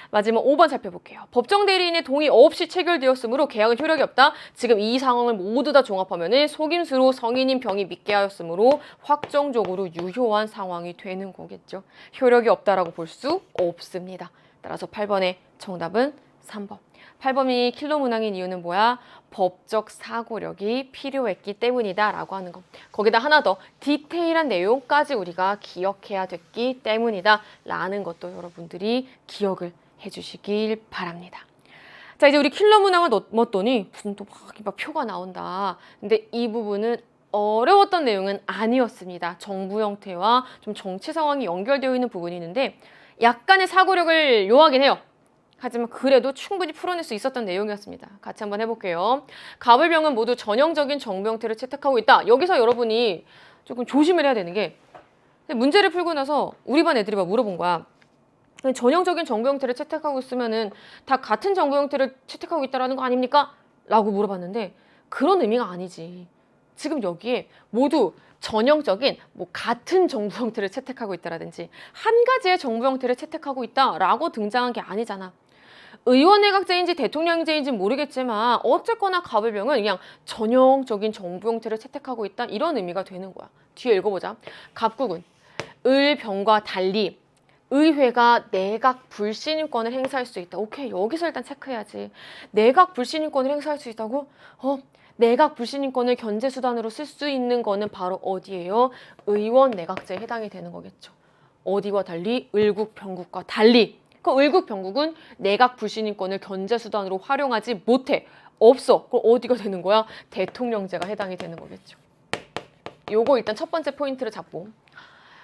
마지막 5번 살펴볼게요. 법정 대리인의 동의 없이 체결되었으므로 계약은 효력이 없다. 지금 이 상황을 모두 다 종합하면 속임수로 성인인 병이 믿게 하였으므로 확정적으로 유효한 상황이 되는 거겠죠. 효력이 없다라고 볼 수 없습니다. 따라서 8번의 정답은 3번. 8번이 킬러 문항인 이유는 뭐야? 법적 사고력이 필요했기 때문이다 라고 하는 거. 거기다 하나 더 디테일한 내용까지 우리가 기억해야 됐기 때문이다 라는 것도 여러분들이 기억을 해주시길 바랍니다. 자, 이제 우리 킬러 문항을 넣었더니 무슨 또 막 표가 나온다. 근데 이 부분은 어려웠던 내용은 아니었습니다. 정부 형태와 좀 정치 상황이 연결되어 있는 부분이 있는데 약간의 사고력을 요하긴 해요. 하지만 그래도 충분히 풀어낼 수 있었던 내용이었습니다. 같이 한번 해볼게요. 갑을병은 모두 전형적인 정부 형태를 채택하고 있다. 여기서 여러분이 조금 조심을 해야 되는 게 문제를 풀고 나서 우리 반 애들이 막 물어본 거야. 전형적인 정부 형태를 채택하고 있으면은 다 같은 정부 형태를 채택하고 있다라는 거 아닙니까? 라고 물어봤는데 그런 의미가 아니지. 지금 여기에 모두 전형적인 같은 정부 형태를 채택하고 있다라든지 한 가지의 정부 형태를 채택하고 있다라고 등장한 게 아니잖아. 의원내각제인지 대통령제인지 모르겠지만 어쨌거나 갑을병은 그냥 전형적인 정부 형태를 채택하고 있다 이런 의미가 되는 거야. 뒤에 읽어보자. 갑국은 을병과 달리 의회가 내각 불신임권을 행사할 수 있다. 오케이, 여기서 일단 체크해야지. 내각 불신임권을 행사할 수 있다고? 내각 불신임권을 견제수단으로 쓸 수 있는 거는 바로 어디예요? 의원 내각제에 해당이 되는 거겠죠. 어디와 달리? 을국, 병국과 달리. 그 을국, 병국은 내각 불신임권을 견제수단으로 활용하지 못해. 없어. 그럼 어디가 되는 거야? 대통령제가 해당이 되는 거겠죠. 요거 일단 첫 번째 포인트를 잡고.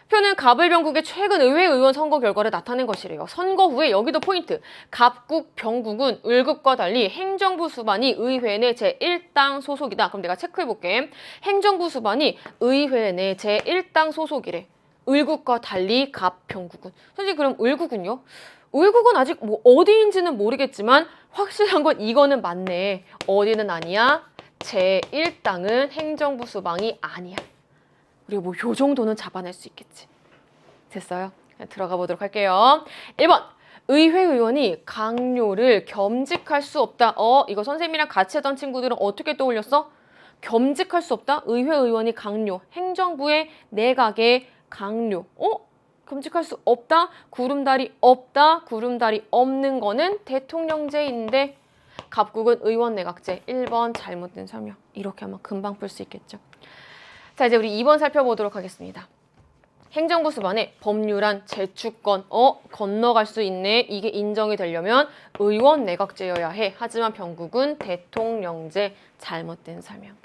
표는 갑을병국의 최근 의회 의원 선거 결과를 나타낸 것이래요. 선거 후에 여기도 포인트. 갑국, 병국은 을국과 달리 행정부 수반이 의회 내 제1당 소속이다. 그럼 내가 체크해볼게. 행정부 수반이 의회 내 제1당 소속이래. 을국과 달리 갑, 병국은. 선생님 그럼 을국은요? 을국은 아직 어디인지는 모르겠지만 확실한 건 이거는 맞네. 어디는 아니야? 제1당은 행정부 수반이 아니야. 우리가 요 정도는 잡아낼 수 있겠지. 됐어요? 들어가 보도록 할게요. 1번. 의회 의원이 강요를 겸직할 수 없다. 이거 선생님이랑 같이 하던 친구들은 어떻게 떠올렸어? 겸직할 수 없다? 의회 의원이 강요. 행정부의 내각의 강요. 겸직할 수 없다? 구름다리 없다? 구름다리 없는 거는 대통령제인데 갑국은 의원 내각제. 1번 잘못된 설명. 이렇게 하면 금방 풀 수 있겠죠. 자, 이제 우리 2번 살펴보도록 하겠습니다. 행정부 수반의 법률안 제출권, 건너갈 수 있네. 이게 인정이 되려면 의원 내각제여야 해. 하지만 병국은 대통령제. 잘못된 설명.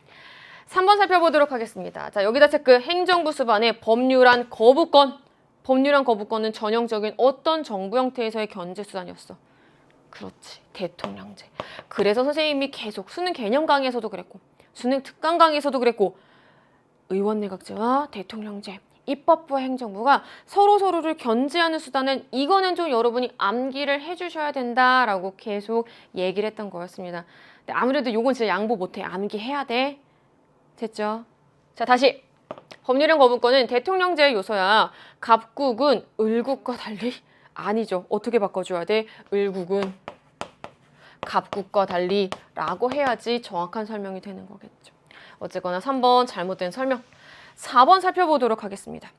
3번 살펴보도록 하겠습니다. 자, 여기다 체크. 행정부 수반의 법률안 거부권. 법률안 거부권은 전형적인 어떤 정부 형태에서의 견제수단이었어. 그렇지. 대통령제. 그래서 선생님이 계속 수능 개념 강의에서도 그랬고 수능 특강 강의에서도 그랬고 의원 내각제와 대통령제, 입법부와 행정부가 서로서로를 견제하는 수단은 이거는 좀 여러분이 암기를 해주셔야 된다라고 계속 얘기를 했던 거였습니다. 근데 아무래도 이건 진짜 양보 못해. 암기해야 돼. 됐죠? 자, 다시. 법률안 거부권은 대통령제의 요소야. 갑국은 을국과 달리? 아니죠. 어떻게 바꿔줘야 돼? 을국은 갑국과 달리 라고 해야지 정확한 설명이 되는 거겠죠. 어쨌거나 3번 잘못된 설명. 4번 살펴보도록 하겠습니다.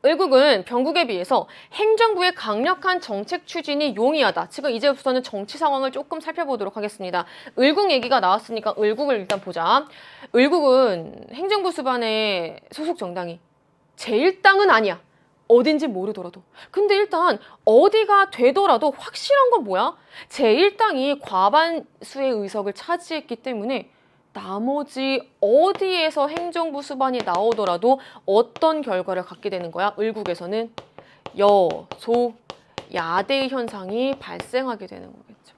을국은 병국에 비해서 행정부의 강력한 정책 추진이 용이하다. 지금 이제부터는 정치 상황을 조금 살펴보도록 하겠습니다. 을국 얘기가 나왔으니까 을국을 일단 보자. 을국은 행정부 수반의 소속 정당이 제1당은 아니야. 어딘지 모르더라도. 근데 일단 어디가 되더라도 확실한 건 뭐야? 제1당이 과반수의 의석을 차지했기 때문에 나머지 어디에서 행정부 수반이 나오더라도 어떤 결과를 갖게 되는 거야? 을국에서는 여소 야대의 현상이 발생하게 되는 거겠죠.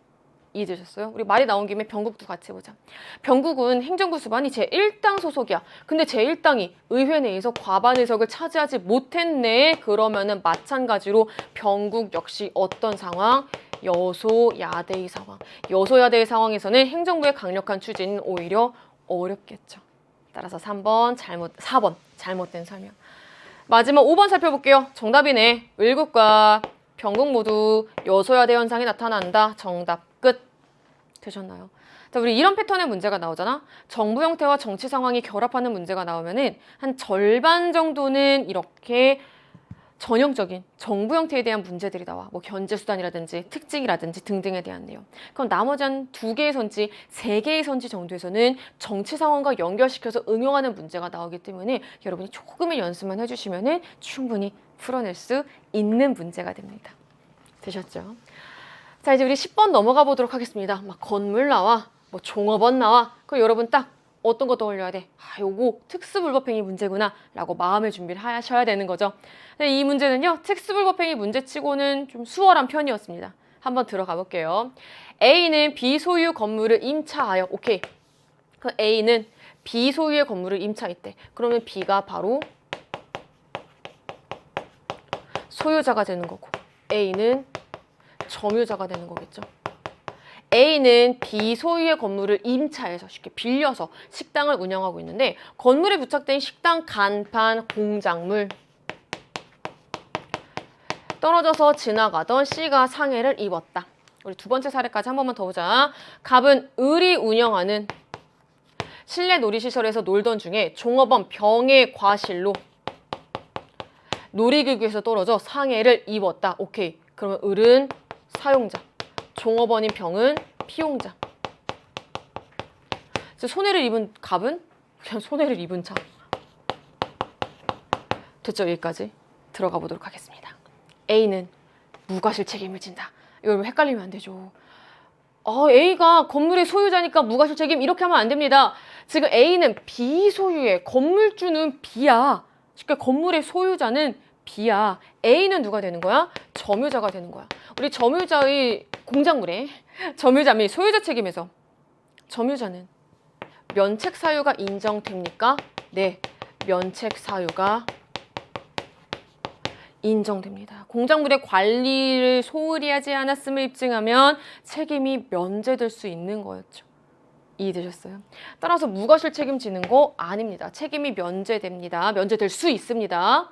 이해되셨어요? 우리 말이 나온 김에 병국도 같이 보자. 병국은 행정부 수반이 제1당 소속이야. 근데 제1당이 의회 내에서 과반 의석을 차지하지 못했네. 그러면은 마찬가지로 병국 역시 어떤 상황? 여소야대의 상황. 여소야대의 상황에서는 행정부의 강력한 추진은 오히려 어렵겠죠. 따라서 4번 잘못된 설명. 마지막 5번 살펴볼게요. 정답이네. 을국과 병국 모두 여소야대 현상이 나타난다. 정답 끝. 되셨나요? 자, 우리 이런 패턴의 문제가 나오잖아. 정부 형태와 정치 상황이 결합하는 문제가 나오면은 한 절반 정도는 이렇게 전형적인 정부 형태에 대한 문제들이 나와. 뭐 견제 수단이라든지 특징이라든지 등등에 대한 내용. 그럼 나머지 한 2개의 선지, 3개의 선지 정도에서는 정치 상황과 연결시켜서 응용하는 문제가 나오기 때문에 여러분이 조금의 연습만 해주시면은 충분히 풀어낼 수 있는 문제가 됩니다. 되셨죠? 자, 이제 우리 10번 넘어가 보도록 하겠습니다. 막 건물 나와, 뭐 종업원 나와. 그럼 여러분 딱 어떤 거 떠올려야 돼? 아, 요거 특수불법행위 문제구나 라고 마음의 준비를 하셔야 되는 거죠. 근데 이 문제는요, 특수불법행위 문제치고는 좀 수월한 편이었습니다. 한번 들어가 볼게요. A는 비소유 건물을 임차하여, 오케이. 그 A는 비소유의 건물을 임차했대. 그러면 B가 바로 소유자가 되는 거고, A는 점유자가 되는 거겠죠. A는 비소유의 건물을 임차해서 쉽게 빌려서 식당을 운영하고 있는데 건물에 부착된 식당 간판, 공작물 떨어져서 지나가던 C가 상해를 입었다. 우리 두 번째 사례까지 한 번만 더 보자. 갑은 을이 운영하는 실내 놀이시설에서 놀던 중에 종업원 병의 과실로 놀이기구에서 떨어져 상해를 입었다. 오케이. 그러면 을은 사용자, 종업원인 병은 피용자. 손해를 입은 갑은 그냥 손해를 입은 자. 됐죠? 여기까지 들어가 보도록 하겠습니다. A는 무과실 책임을 진다. 이거 여러분 헷갈리면 안 되죠. A가 건물의 소유자니까 무과실 책임 이렇게 하면 안 됩니다. 지금 A는 비소유의 건물주는 B야. 쉽게 건물의 소유자는 B야. A는 누가 되는 거야? 점유자가 되는 거야. 우리 점유자의 공작물에 점유자 및 소유자 책임에서 점유자는 면책 사유가 인정됩니까? 네, 면책 사유가 인정됩니다. 공작물의 관리를 소홀히 하지 않았음을 입증하면 책임이 면제될 수 있는 거였죠. 이해되셨어요? 따라서 무과실 책임지는 거 아닙니다. 책임이 면제됩니다. 면제될 수 있습니다.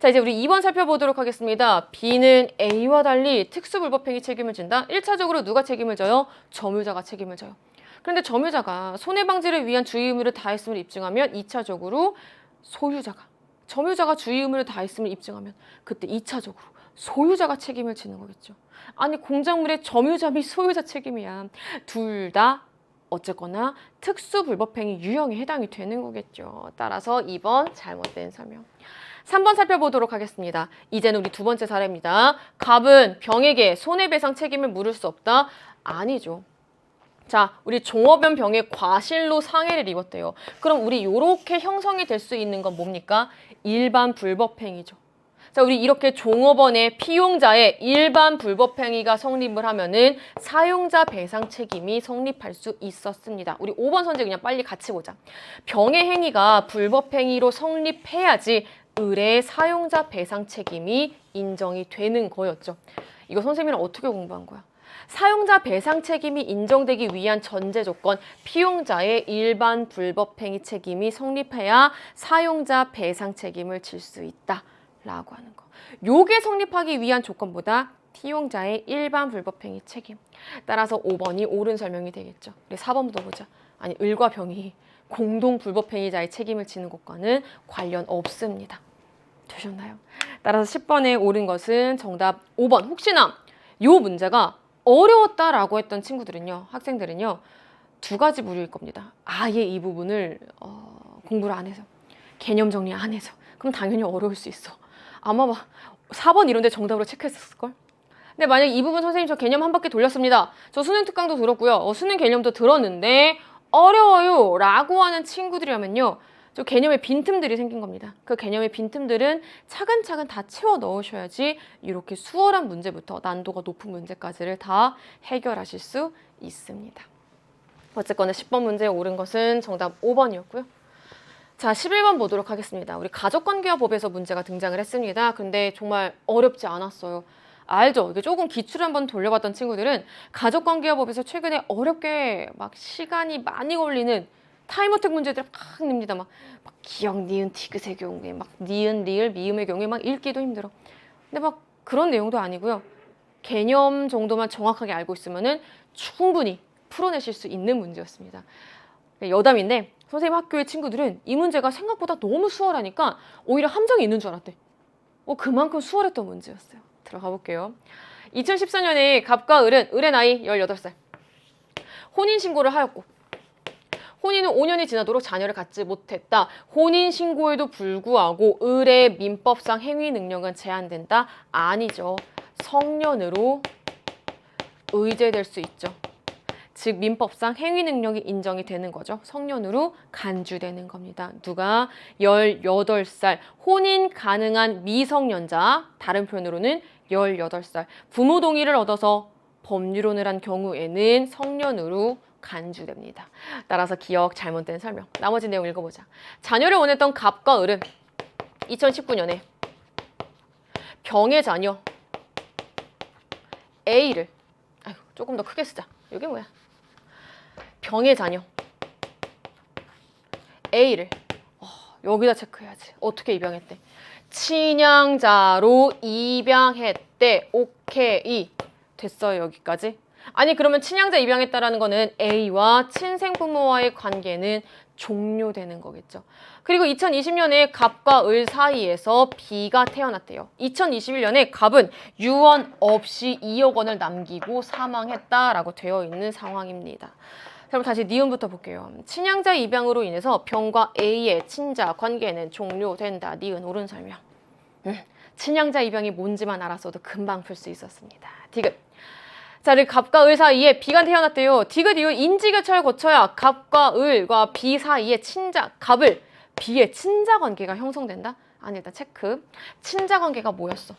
자, 이제 우리 2번 살펴보도록 하겠습니다. B는 A와 달리 특수불법행위 책임을 진다. 1차적으로 누가 책임을 져요? 점유자가 책임을 져요. 그런데 점유자가 손해방지를 위한 주의 의무를 다했음을 입증하면 2차적으로 소유자가, 점유자가 주의 의무를 다했음을 입증하면 그때 2차적으로 소유자가 책임을 지는 거겠죠. 아니, 공작물의 점유자 및 소유자 책임이야. 둘 다 어쨌거나 특수불법행위 유형에 해당이 되는 거겠죠. 따라서 2번 잘못된 설명. 3번 살펴보도록 하겠습니다. 이제는 우리 두 번째 사례입니다. 갑은 병에게 손해배상 책임을 물을 수 없다? 아니죠. 자, 우리 종업원 병의 과실로 상해를 입었대요. 그럼 우리 이렇게 형성이 될 수 있는 건 뭡니까? 일반 불법행위죠. 자, 우리 이렇게 종업원의 피용자의 일반 불법행위가 성립을 하면은 사용자 배상 책임이 성립할 수 있었습니다. 우리 5번 선지 그냥 빨리 같이 보자. 병의 행위가 불법행위로 성립해야지 을의 사용자 배상 책임이 인정이 되는 거였죠. 이거 선생님이랑 어떻게 공부한 거야? 사용자 배상 책임이 인정되기 위한 전제 조건, 피용자의 일반 불법행위 책임이 성립해야 사용자 배상 책임을 질 수 있다라고 하는 거. 요게 성립하기 위한 조건보다 피용자의 일반 불법행위 책임. 따라서 5번이 옳은 설명이 되겠죠. 우리 4번부터 보자. 아니, 을과 병이 공동 불법행위자의 책임을 지는 것과는 관련 없습니다. 되셨나요? 따라서 10번에 옳은 것은 정답 5번. 혹시나 요 문제가 어려웠다라고 했던 친구들은요, 학생들은요, 두 가지 부류일 겁니다. 아예 이 부분을 공부를 안 해서, 개념 정리 안 해서. 그럼 당연히 어려울 수 있어. 아마 막 4번 이런 데 정답으로 체크했을걸? 근데 만약에 이 부분 선생님 저 개념 한 바퀴 돌렸습니다. 저 수능 특강도 들었고요. 수능 개념도 들었는데 어려워요 라고 하는 친구들이라면요, 저 개념의 빈틈들이 생긴 겁니다. 그 개념의 빈틈들은 차근차근 다 채워 넣으셔야지 이렇게 수월한 문제부터 난도가 높은 문제까지를 다 해결하실 수 있습니다. 어쨌거나 10번 문제에 옳은 것은 정답 5번이었고요. 자, 11번 보도록 하겠습니다. 우리 가족관계와 법에서 문제가 등장을 했습니다. 근데 정말 어렵지 않았어요. 알죠? 이게 조금 기출을 한번 돌려봤던 친구들은 가족관계화법에서 최근에 어렵게 막 시간이 많이 걸리는 타임어택 문제들을 막 냅니다. 막 기역, 니은, 티귿의 경우에 막 니은, 리을, 미음의 경우에 막 읽기도 힘들어. 근데 막 그런 내용도 아니고요. 개념 정도만 정확하게 알고 있으면은 충분히 풀어내실 수 있는 문제였습니다. 여담인데 선생님 학교의 친구들은 이 문제가 생각보다 너무 수월하니까 오히려 함정이 있는 줄 알았대. 그만큼 수월했던 문제였어요. 들어가 볼게요. 2014년에 갑과 을의 나이 18살. 혼인신고를 하였고 혼인은 5년이 지나도록 자녀를 갖지 못했다. 혼인신고에도 불구하고 을의 민법상 행위 능력은 제한된다? 아니죠. 성년으로 의제될 수 있죠. 즉 민법상 행위 능력이 인정이 되는 거죠. 성년으로 간주되는 겁니다. 누가? 18살 혼인 가능한 미성년자, 다른 표현으로는 18살 부모 동의를 얻어서 법률혼을 한 경우에는 성년으로 간주됩니다. 따라서 기억 잘못된 설명. 나머지 내용 읽어보자. 자녀를 원했던 갑과 을은 2019년에 병의 자녀 A를 조금 더 크게 쓰자. 이게 뭐야? 병의 자녀 A를 여기다 체크해야지. 어떻게 입양했대? 친양자로 입양했대. 오케이. 됐어요, 여기까지. 아니 그러면 친양자 입양했다라는 거는 A와 친생부모와의 관계는 종료되는 거겠죠. 그리고 2020년에 갑과 을 사이에서 B가 태어났대요. 2021년에 갑은 유언 없이 2억 원을 남기고 사망했다라고 되어 있는 상황입니다. 그럼 다시 니은부터 볼게요. 친양자 입양으로 인해서 병과 A의 친자 관계는 종료된다. 니은 옳은 설명. 친양자 입양이 뭔지만 알았어도 금방 풀 수 있었습니다. 디귿. 자, 갑과 을 사이에 B가 태어났대요. 디귿 이후 인지교차를 거쳐야 갑과 을과 B 사이에 갑을 B의 친자 관계가 형성된다? 아니 일단 체크. 친자 관계가 뭐였어?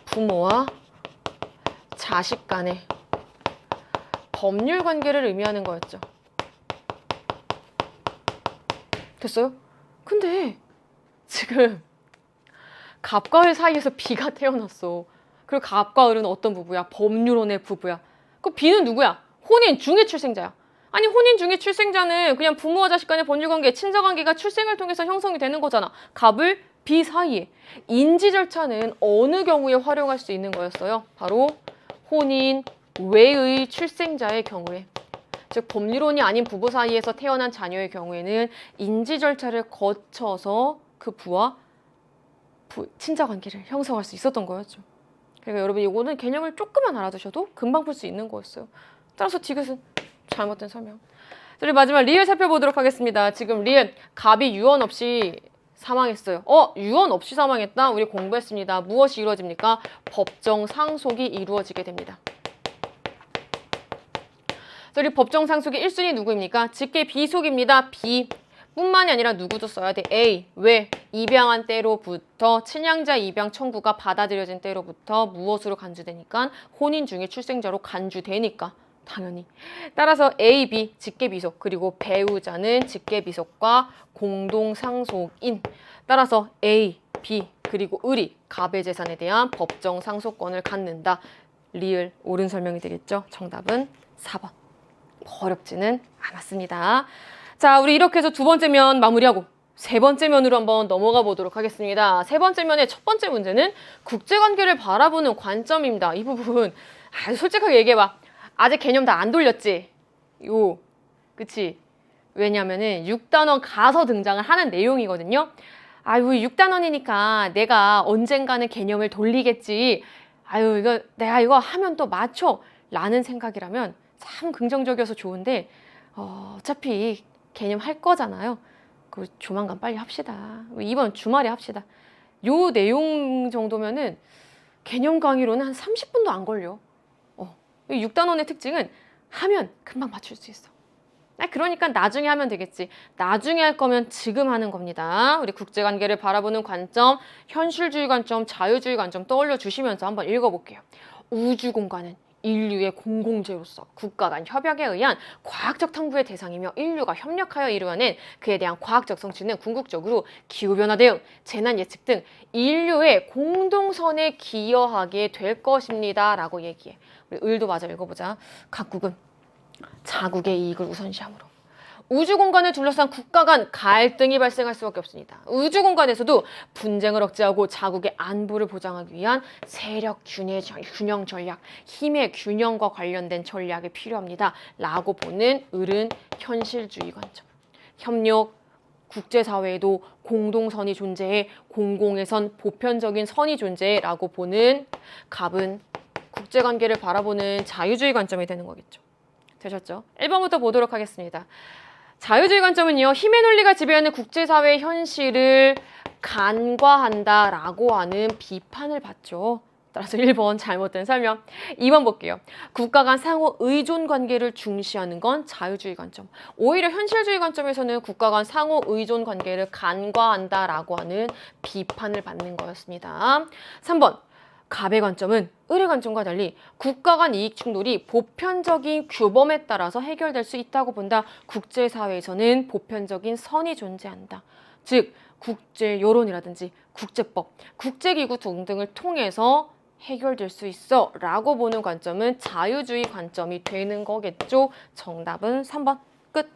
부모와 자식 간의 법률 관계를 의미하는 거였죠. 됐어요? 근데 지금 갑과 을 사이에서 B가 태어났어. 그리고 갑과 을은 어떤 부부야? 법률혼의 부부야. 그 B는 누구야? 혼인 중의 출생자야. 아니 혼인 중의 출생자는 그냥 부모와 자식 간의 법률관계, 친자관계가 출생을 통해서 형성이 되는 거잖아. 갑을 B 사이에. 인지 절차는 어느 경우에 활용할 수 있는 거였어요? 바로 혼인 외의 출생자의 경우에. 즉 법률혼이 아닌 부부 사이에서 태어난 자녀의 경우에는 인지 절차를 거쳐서 그 부와 친자관계를 형성할 수 있었던 거였죠. 그러니까 여러분 이거는 개념을 조금만 알아두셔도 금방 풀 수 있는 거였어요. 따라서 디귿은 잘못된 설명. 그리고 마지막 리을 살펴보도록 하겠습니다. 지금 리을 갑이 유언 없이 사망했어요. 유언 없이 사망했다? 우리 공부했습니다. 무엇이 이루어집니까? 법정 상속이 이루어지게 됩니다. 그리고 법정 상속의 1순위 누구입니까? 직계 비속입니다. B. 뿐만이 아니라 누구도 써야 돼. A. 왜? 입양한 때로부터 친양자 입양 청구가 받아들여진 때로부터 무엇으로 간주되니까? 혼인 중에 출생자로 간주되니까. 당연히. 따라서 A, B 직계비속 그리고 배우자는 직계비속과 공동상속인. 따라서 A, B 그리고 을이 갑의 재산에 대한 법정 상속권을 갖는다. 리을 옳은 설명이 되겠죠. 정답은 4번. 어렵지는 않았습니다. 자, 우리 이렇게 해서 두 번째 면 마무리하고 세 번째 면으로 한번 넘어가 보도록 하겠습니다. 세 번째 면의 첫 번째 문제는 국제관계를 바라보는 관점입니다. 이 부분 솔직하게 얘기해봐. 아직 개념 다 안 돌렸지? 그치? 왜냐면은 6단원 가서 등장을 하는 내용이거든요. 아유, 6단원이니까 내가 언젠가는 개념을 돌리겠지. 내가 이거 하면 또 맞춰. 라는 생각이라면 참 긍정적이어서 좋은데, 어차피 개념 할 거잖아요. 그 조만간 빨리 합시다. 이번 주말에 합시다. 요 내용 정도면은 개념 강의로는 한 30분도 안 걸려. 6단원의 특징은 하면 금방 맞출 수 있어. 그러니까 나중에 하면 되겠지. 나중에 할 거면 지금 하는 겁니다. 우리 국제관계를 바라보는 관점, 현실주의 관점, 자유주의 관점 떠올려 주시면서 한번 읽어볼게요. 우주공간은 인류의 공공재로서 국가 간 협약에 의한 과학적 탐구의 대상이며 인류가 협력하여 이루어낸 그에 대한 과학적 성취는 궁극적으로 기후변화 대응, 재난 예측 등 인류의 공동선에 기여하게 될 것입니다. 라고 얘기해. 우리 을도 마저 읽어보자. 각국은 자국의 이익을 우선시하므로 우주 공간을 둘러싼 국가 간 갈등이 발생할 수밖에 없습니다. 우주 공간에서도 분쟁을 억제하고 자국의 안보를 보장하기 위한 세력 균형 전략, 힘의 균형과 관련된 전략이 필요합니다. 라고 보는 을은 현실주의 관점. 협력, 국제사회에도 공동선이 존재해 공공의 보편적인 선이 존재해 라고 보는 갑은 국제관계를 바라보는 자유주의 관점이 되는 거겠죠. 되셨죠? 1번부터 보도록 하겠습니다. 자유주의 관점은요, 힘의 논리가 지배하는 국제사회의 현실을 간과한다라고 하는 비판을 받죠. 따라서 1번 잘못된 설명. 2번 볼게요. 국가 간 상호 의존 관계를 중시하는 건 자유주의 관점. 오히려 현실주의 관점에서는 국가 간 상호 의존 관계를 간과한다라고 하는 비판을 받는 거였습니다. 3번. 갑의 관점은 을의 관점과 달리 국가 간 이익 충돌이 보편적인 규범에 따라서 해결될 수 있다고 본다. 국제사회에서는 보편적인 선이 존재한다. 즉 국제 여론이라든지 국제법, 국제기구 등등을 통해서 해결될 수 있어 라고 보는 관점은 자유주의 관점이 되는 거겠죠. 정답은 3번. 끝.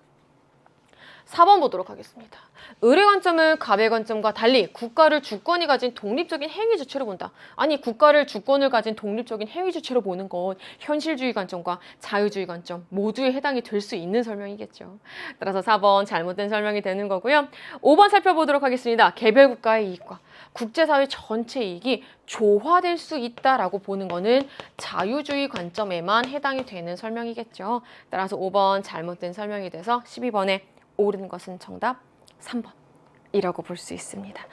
4번 보도록 하겠습니다. 을의 관점은 갑의 관점과 달리 국가를 주권이 가진 독립적인 행위 주체로 본다. 아니 국가를 주권을 가진 독립적인 행위 주체로 보는 건 현실주의 관점과 자유주의 관점 모두에 해당이 될 수 있는 설명이겠죠. 따라서 4번 잘못된 설명이 되는 거고요. 5번 살펴보도록 하겠습니다. 개별 국가의 이익과 국제사회 전체 이익이 조화될 수 있다라고 보는 거는 자유주의 관점에만 해당이 되는 설명이겠죠. 따라서 5번 잘못된 설명이 돼서 12번에 옳은 것은 정답 3번이라고 볼 수 있습니다.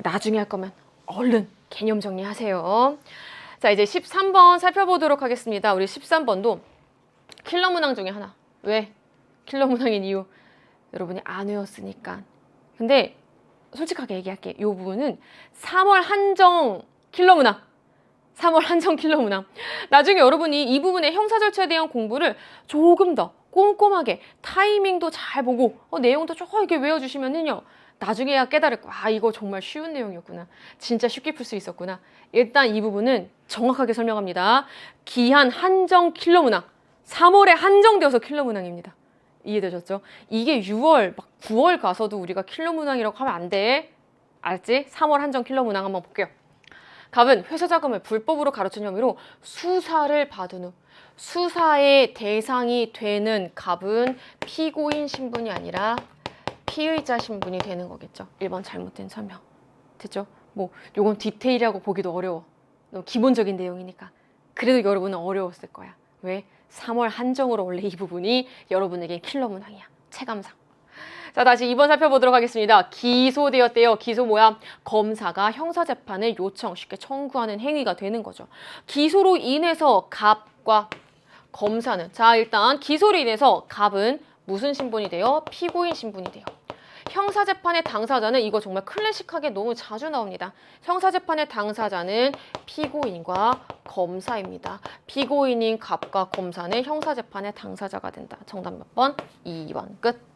나중에 할 거면 얼른 개념 정리하세요. 자, 이제 13번 살펴보도록 하겠습니다. 우리 13번도 킬러 문항 중에 하나. 왜? 킬러 문항인 이유 여러분이 안 외웠으니까. 근데 솔직하게 얘기할게. 이 부분은 3월 한정 킬러 문항. 3월 한정 킬러 문항. 나중에 여러분이 이 부분의 형사 절차에 대한 공부를 조금 더 꼼꼼하게 타이밍도 잘 보고 내용도 조금 이렇게 외워주시면은요. 나중에야 깨달을 거야. 아, 이거 정말 쉬운 내용이었구나. 진짜 쉽게 풀 수 있었구나. 일단 이 부분은 정확하게 설명합니다. 기한 한정 킬러 문항. 3월에 한정되어서 킬러 문항입니다. 이해되셨죠? 이게 6월, 막 9월 가서도 우리가 킬러 문항이라고 하면 안 돼. 알았지? 3월 한정 킬러 문항 한번 볼게요. 갑은 회사 자금을 불법으로 가로챈 혐의로 수사를 받은 후 수사의 대상이 되는 갑은 피고인 신분이 아니라 피의자 신분이 되는 거겠죠. 1번 잘못된 설명. 됐죠? 뭐 요건 디테일하고 보기도 어려워. 너무 기본적인 내용이니까. 그래도 여러분은 어려웠을 거야. 왜? 3월 한정으로 원래 이 부분이 여러분에겐 킬러 문항이야. 체감상. 자, 다시 2번 살펴보도록 하겠습니다. 기소되었대요. 기소 뭐야? 검사가 형사재판을 요청, 쉽게 청구하는 행위가 되는 거죠. 기소로 인해서 갑과 검사는, 자, 일단 기소로 인해서 갑은 무슨 신분이 돼요? 피고인 신분이 돼요. 형사재판의 당사자는, 이거 정말 클래식하게 너무 자주 나옵니다. 형사재판의 당사자는 피고인과 검사입니다. 피고인인 갑과 검사는 형사재판의 당사자가 된다. 정답 몇 번? 2번 끝.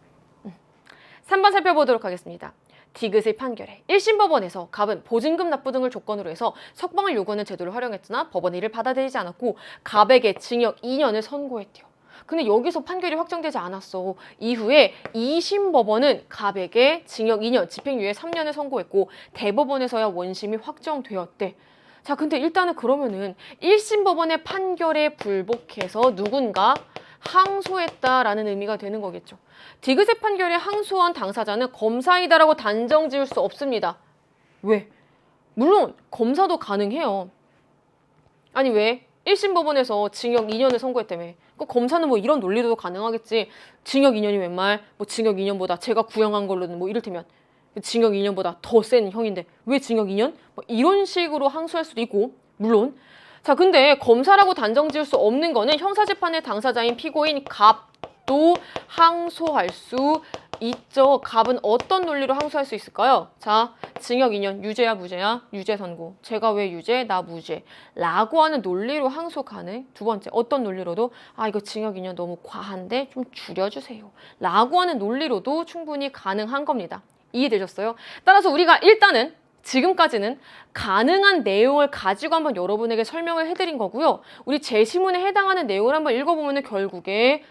3번 살펴보도록 하겠습니다. 디귿의 판결에 1심 법원에서 갑은 보증금 납부 등을 조건으로 해서 석방을 요구하는 제도를 활용했으나 법원이 이를 받아들이지 않았고 갑에게 징역 2년을 선고했대요. 근데 여기서 판결이 확정되지 않았어. 이후에 2심 법원은 갑에게 징역 2년, 집행유예 3년을 선고했고 대법원에서야 원심이 확정되었대. 자, 근데 일단은 그러면은 1심 법원의 판결에 불복해서 누군가 항소했다라는 의미가 되는 거겠죠. 디귿의 판결에 항소한 당사자는 검사이다라고 단정 지을 수 없습니다. 왜? 물론 검사도 가능해요. 아니 왜? 1심 법원에서 징역 2년을 선고했다며. 그 검사는 뭐 이런 논리도 가능하겠지. 징역 2년이 웬 말? 뭐 징역 2년보다 제가 구형한 걸로는 뭐 이를테면 징역 2년보다 더 센 형인데 왜 징역 2년? 뭐 이런 식으로 항소할 수도 있고 물론. 자, 근데 검사라고 단정 지을 수 없는 거는 형사재판의 당사자인 피고인 갑도 항소할 수 있죠. 갑은 어떤 논리로 항소할 수 있을까요? 자, 징역 2년, 유죄야 무죄야? 유죄 선고. 제가 왜 유죄? 나 무죄. 라고 하는 논리로 항소 가능. 두 번째, 어떤 논리로도 이거 징역 2년 너무 과한데 좀 줄여주세요. 라고 하는 논리로도 충분히 가능한 겁니다. 이해되셨어요? 따라서 우리가 일단은 지금까지는 가능한 내용을 가지고 한번 여러분에게 설명을 해드린 거고요. 우리 제시문에 해당하는 내용을 한번 읽어보면 결국에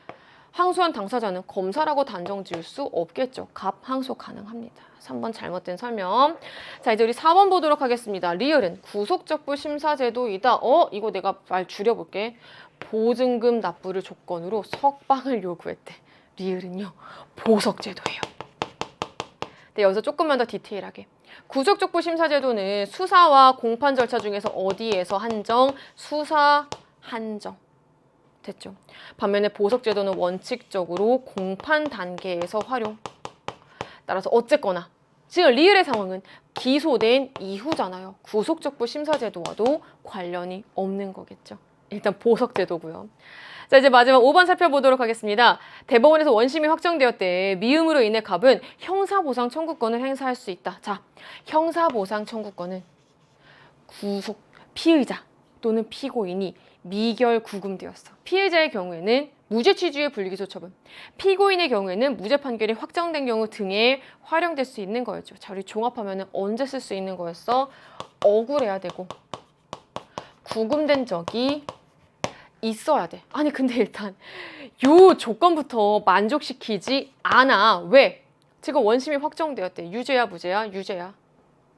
항소한 당사자는 검사라고 단정 지을 수 없겠죠. 갑 항소 가능합니다. 3번 잘못된 설명. 자, 이제 우리 4번 보도록 하겠습니다. 리을은 구속적부 심사제도이다. 이거 내가 말 줄여볼게. 보증금 납부를 조건으로 석방을 요구했대. 리을은요, 보석제도예요. 네, 여기서 조금만 더 디테일하게. 구속적부 심사제도는 수사와 공판 절차 중에서 어디에서 한정? 수사 한정. 됐죠. 반면에 보석제도는 원칙적으로 공판 단계에서 활용. 따라서 어쨌거나 지금 리을의 상황은 기소된 이후잖아요. 구속적부 심사제도와도 관련이 없는 거겠죠. 일단 보석제도고요. 자, 이제 마지막 5번 살펴보도록 하겠습니다. 대법원에서 원심이 확정되었대. 미음으로 인해 갑은 형사보상 청구권을 행사할 수 있다. 자, 형사보상 청구권은 구속 피의자 또는 피고인이 미결 구금되었어. 피해자의 경우에는 무죄 취지의 불기소 처분, 피고인의 경우에는 무죄 판결이 확정된 경우 등에 활용될 수 있는 거였죠. 자, 우리 종합하면 언제 쓸 수 있는 거였어? 억울해야 되고 구금된 적이 있어야 돼. 아니 근데 일단 요 조건부터 만족시키지 않아. 왜? 지금 원심이 확정되었대. 유죄야 무죄야? 유죄야.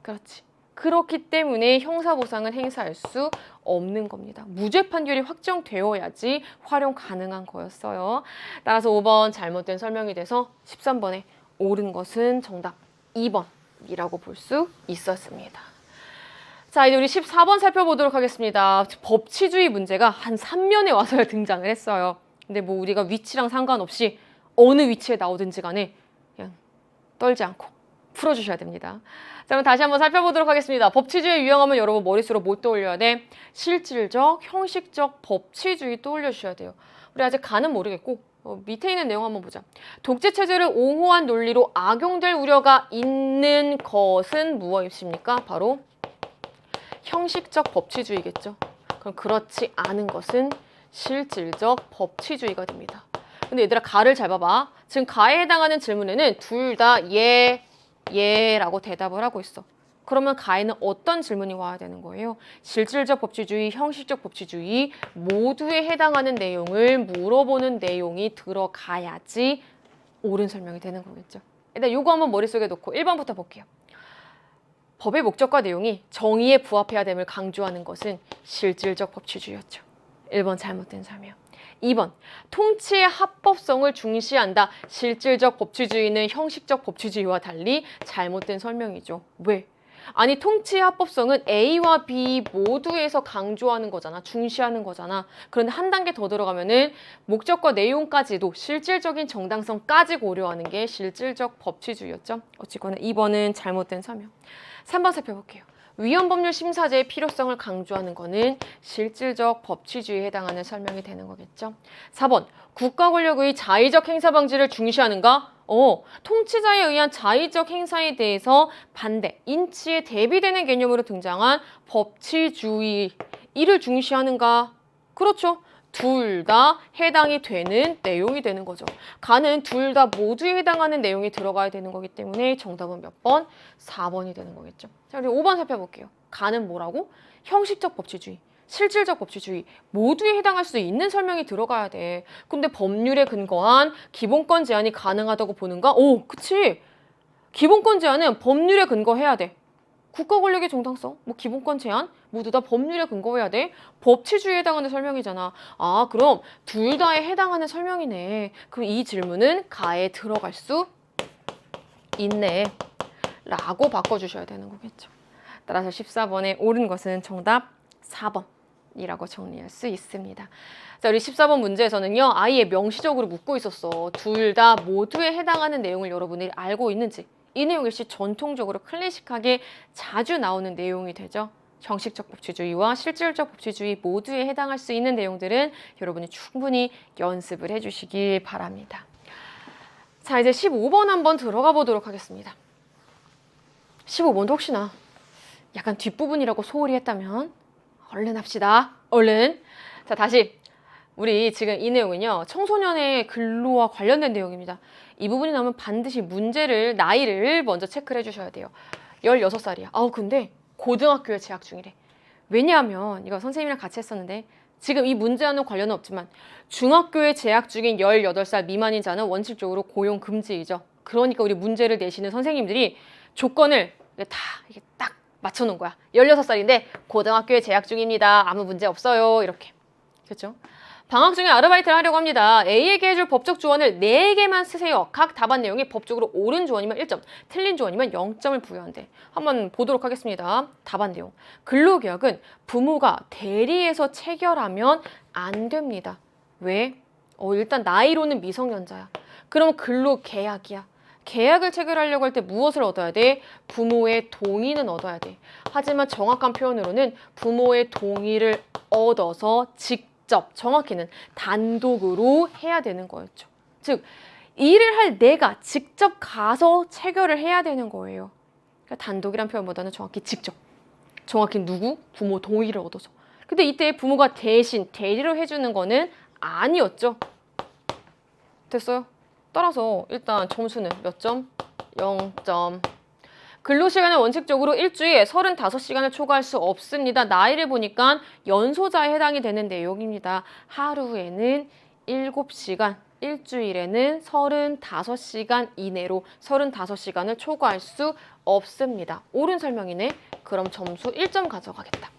그렇지. 그렇기 때문에 형사보상을 행사할 수 없는 겁니다. 무죄 판결이 확정되어야지 활용 가능한 거였어요. 따라서 5번 잘못된 설명이 돼서 13번에 옳은 것은 정답 2번이라고 볼 수 있었습니다. 자, 이제 우리 14번 살펴보도록 하겠습니다. 법치주의 문제가 한 3면에 와서야 등장을 했어요. 근데 뭐 우리가 위치랑 상관없이 어느 위치에 나오든지 간에 그냥 떨지 않고 풀어주셔야 됩니다. 자, 그럼 다시 한번 살펴보도록 하겠습니다. 법치주의 유형하면 여러분 머릿속으로 뭐 떠올려야 돼? 실질적, 형식적 법치주의 떠올려 주셔야 돼요. 우리 아직 가는 모르겠고 밑에 있는 내용 한번 보자. 독재체제를 옹호한 논리로 악용될 우려가 있는 것은 무엇입니까? 바로 형식적 법치주의겠죠. 그럼 그렇지 않은 것은 실질적 법치주의가 됩니다. 근데 얘들아 가를 잘 봐봐. 지금 가에 해당하는 질문에는 둘 다 예라고 대답을 하고 있어. 그러면 가에는 어떤 질문이 와야 되는 거예요? 실질적 법치주의, 형식적 법치주의 모두에 해당하는 내용을 물어보는 내용이 들어가야지 옳은 설명이 되는 거겠죠. 일단 요거 한번 머릿속에 놓고 1번부터 볼게요. 법의 목적과 내용이 정의에 부합해야 됨을 강조하는 것은 실질적 법치주의였죠. 1번 잘못된 설명. 2번 통치의 합법성을 중시한다. 실질적 법치주의는 형식적 법치주의와 달리 잘못된 설명이죠. 왜? 아니 통치의 합법성은 A와 B 모두에서 강조하는 거잖아. 중시하는 거잖아. 그런데 한 단계 더 들어가면은 목적과 내용까지도 실질적인 정당성까지 고려하는 게 실질적 법치주의였죠. 어쨌거나 2번은 잘못된 설명. 3번 살펴볼게요. 위헌법률 심사제의 필요성을 강조하는 것은 실질적 법치주의에 해당하는 설명이 되는 거겠죠. 4번 국가 권력의 자의적 행사 방지를 중시하는가? 통치자에 의한 자의적 행사에 대해서 반대, 인치에 대비되는 개념으로 등장한 법치주의 이를 중시하는가? 그렇죠. 둘 다 해당이 되는 내용이 되는 거죠. 가는 둘 다 모두에 해당하는 내용이 들어가야 되는 거기 때문에 정답은 몇 번? 4번이 되는 거겠죠. 자, 우리 5번 살펴볼게요. 가는 뭐라고? 형식적 법치주의, 실질적 법치주의 모두에 해당할 수 있는 설명이 들어가야 돼. 근데 법률에 근거한 기본권 제한이 가능하다고 보는가? 그치. 기본권 제한은 법률에 근거해야 돼. 국가 권력의 정당성, 기본권 제한 모두 다 법률에 근거해야 돼. 법치주의에 해당하는 설명이잖아. 그럼 둘 다에 해당하는 설명이네. 그럼 이 질문은 가에 들어갈 수 있네. 라고 바꿔주셔야 되는 거겠죠. 따라서 14번에 옳은 것은 정답 4번이라고 정리할 수 있습니다. 자, 우리 14번 문제에서는요. 아예 명시적으로 묻고 있었어. 둘 다 모두에 해당하는 내용을 여러분들이 알고 있는지. 이 내용 역시 전통적으로 클래식하게 자주 나오는 내용이 되죠. 형식적 법치주의와 실질적 법치주의 모두에 해당할 수 있는 내용들은 여러분이 충분히 연습을 해주시길 바랍니다. 자, 이제 15번 한번 들어가 보도록 하겠습니다. 15번도 혹시나 약간 뒷부분이라고 소홀히 했다면 얼른 합시다. 얼른. 자, 다시. 우리 지금 이 내용은요, 청소년의 근로와 관련된 내용입니다. 이 부분이 나오면 반드시 나이를 먼저 체크를 해주셔야 돼요. 16살이야. 근데 고등학교에 재학 중이래. 왜냐하면 이거 선생님이랑 같이 했었는데 지금 이 문제와는 관련은 없지만 중학교에 재학 중인 18살 미만인 자는 원칙적으로 고용 금지이죠. 그러니까 우리 문제를 내시는 선생님들이 조건을 이게 딱 맞춰놓은 거야. 16살인데 고등학교에 재학 중입니다. 아무 문제 없어요. 이렇게. 그렇죠? 방학 중에 아르바이트를 하려고 합니다. A에게 해줄 법적 조언을 4개만 쓰세요. 각 답안 내용이 법적으로 옳은 조언이면 1점, 틀린 조언이면 0점을 부여한대. 한번 보도록 하겠습니다. 답안 내용. 근로계약은 부모가 대리해서 체결하면 안 됩니다. 왜? 일단 나이로는 미성년자야. 그럼 근로계약이야. 계약을 체결하려고 할 때 무엇을 얻어야 돼? 부모의 동의는 얻어야 돼. 하지만 정확한 표현으로는 부모의 동의를 얻어서 정확히는 단독으로 해야 되는 거였죠. 즉, 일을 할 내가 직접 가서 체결을 해야 되는 거예요. 그러니까 단독이란 표현보다는 정확히 직접. 정확히 누구? 부모 동의를 얻어서. 근데 이때 부모가 대신 대리로 해주는 거는 아니었죠. 됐어요? 따라서 일단 점수는 몇 점? 0점. 근로시간은 원칙적으로 일주일에 35시간을 초과할 수 없습니다. 나이를 보니까 연소자에 해당이 되는 내용입니다. 하루에는 7시간, 일주일에는 35시간 이내로 35시간을 초과할 수 없습니다. 옳은 설명이네. 그럼 점수 1점 가져가겠다.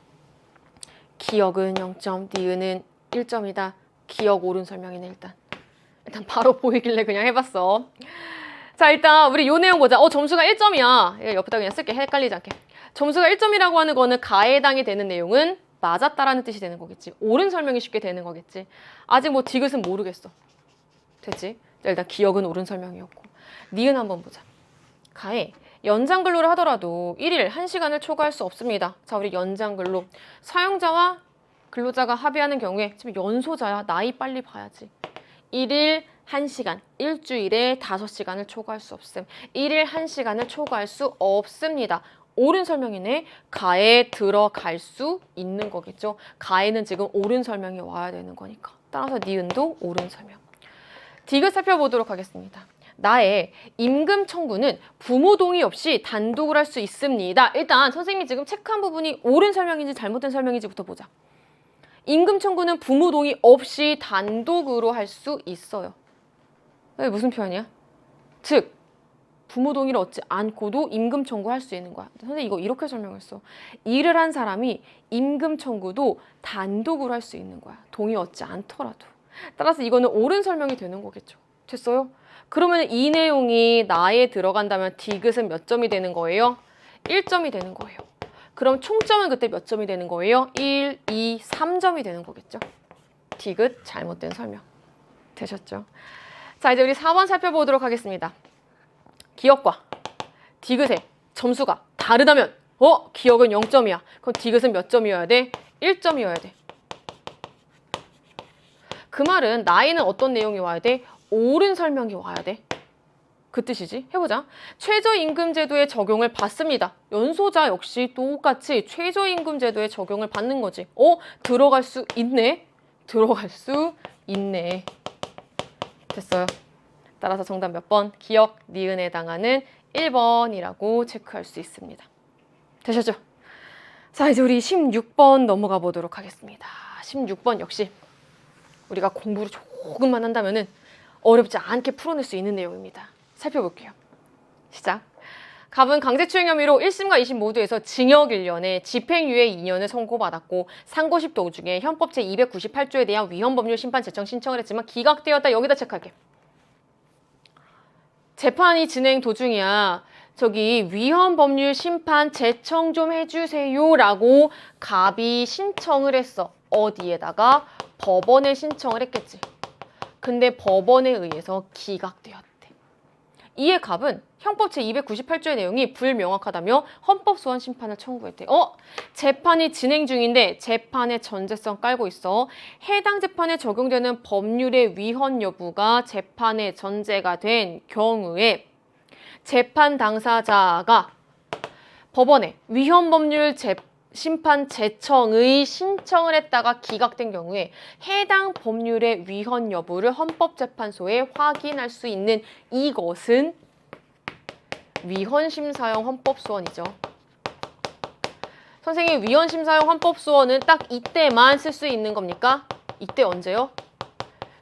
기억은 0점, 니은은 1점이다. 기억 옳은 설명이네. 일단 바로 보이길래 그냥 해봤어. 자, 일단 우리 요 내용 보자. 점수가 1점이야. 옆에다 그냥 쓸게. 헷갈리지 않게. 점수가 1점이라고 하는 거는 가에 해당이 되는 내용은 맞았다라는 뜻이 되는 거겠지. 옳은 설명이 쉽게 되는 거겠지. 아직 뭐 디귿은 모르겠어. 됐지? 자, 일단 기억은 옳은 설명이었고. 니은 한번 보자. 가에 연장 근로를 하더라도 1일 1시간을 초과할 수 없습니다. 자, 우리 연장 근로. 사용자와 근로자가 합의하는 경우에 지금 연소자야. 나이 빨리 봐야지. 1일 1시간, 일주일에 5시간을 초과할 수 없음. 1일 1시간을 초과할 수 없습니다. 옳은 설명이네. 가에 들어갈 수 있는 거겠죠. 가에는 지금 옳은 설명이 와야 되는 거니까. 따라서 니은도 옳은 설명. 디귿 살펴보도록 하겠습니다. 나의 임금 청구는 부모 동의 없이 단독으로 할 수 있습니다. 일단 선생님이 지금 체크한 부분이 옳은 설명인지 잘못된 설명인지부터 보자. 임금 청구는 부모 동의 없이 단독으로 할 수 있어요. 무슨 표현이야? 즉, 부모 동의를 얻지 않고도 임금 청구할 수 있는 거야. 선생님 이거 이렇게 설명했어. 일을 한 사람이 임금 청구도 단독으로 할 수 있는 거야. 동의 얻지 않더라도. 따라서 이거는 옳은 설명이 되는 거겠죠. 됐어요? 그러면 이 내용이 나에 들어간다면 디귿은 몇 점이 되는 거예요? 1점이 되는 거예요. 그럼 총점은 그때 몇 점이 되는 거예요? 1, 2, 3점이 되는 거겠죠. 디귿 잘못된 설명. 되셨죠? 자, 이제 우리 4번 살펴보도록 하겠습니다. 기억과 디귿의 점수가 다르다면 기억은 0점이야. 그럼 디귿은 몇 점이어야 돼? 1점이어야 돼. 그 말은 나이는 어떤 내용이 와야 돼? 옳은 설명이 와야 돼. 그 뜻이지. 해보자. 최저임금제도의 적용을 받습니다. 연소자 역시 똑같이 최저임금제도의 적용을 받는 거지. 들어갈 수 있네. 들어갈 수 있네. 됐어요. 따라서 정답 몇 번? 기억, 니은에 해당하는 1번이라고 체크할 수 있습니다. 되셨죠? 자, 이제 우리 16번 넘어가 보도록 하겠습니다. 16번 역시 우리가 공부를 조금만 한다면은 어렵지 않게 풀어낼 수 있는 내용입니다. 살펴볼게요. 시작. 갑은 강제추행 혐의로 1심과 2심 모두에서 징역 1년에 집행유예 2년을 선고받았고 상고심 도중에 형법 제298조에 대한 위헌법률 심판 제청 신청을 했지만 기각되었다. 여기다 체크할게. 재판이 진행 도중이야. 저기 위헌법률 심판 제청 좀 해주세요 라고 갑이 신청을 했어. 어디에다가? 법원에 신청을 했겠지. 근데 법원에 의해서 기각되었대. 이에 갑은 형법 제298조의 내용이 불명확하다며 헌법소원 심판을 청구했대. 재판이 진행 중인데 재판의 전제성 깔고 있어. 해당 재판에 적용되는 법률의 위헌 여부가 재판의 전제가 된 경우에 재판 당사자가 법원에 위헌 법률 심판 제청의 신청을 했다가 기각된 경우에 해당 법률의 위헌 여부를 헌법재판소에 확인할 수 있는 이것은 위헌심사형 헌법소원이죠. 선생님, 위헌심사형 헌법소원은 딱 이때만 쓸 수 있는 겁니까? 이때 언제요?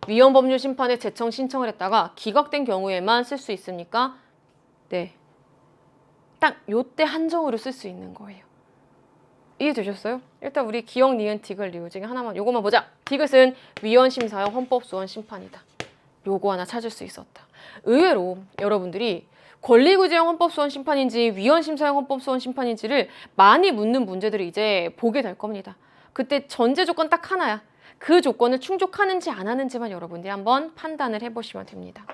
위헌 법률 심판에 제청 신청을 했다가 기각된 경우에만 쓸 수 있습니까? 네. 딱 요때 한정으로 쓸 수 있는 거예요. 이해되셨어요? 일단 우리 기역, 니은, 디귿, 리을 중에 하나만 요것만 보자. 디귿은 위헌심사형 헌법소원 심판이다. 요거 하나 찾을 수 있었다. 의외로 여러분들이 권리구제형 헌법소원 심판인지 위헌심사형 헌법소원 심판인지를 많이 묻는 문제들을 이제 보게 될 겁니다. 그때 전제 조건 딱 하나야. 그 조건을 충족하는지 안 하는지만 여러분들이 한번 판단을 해보시면 됩니다.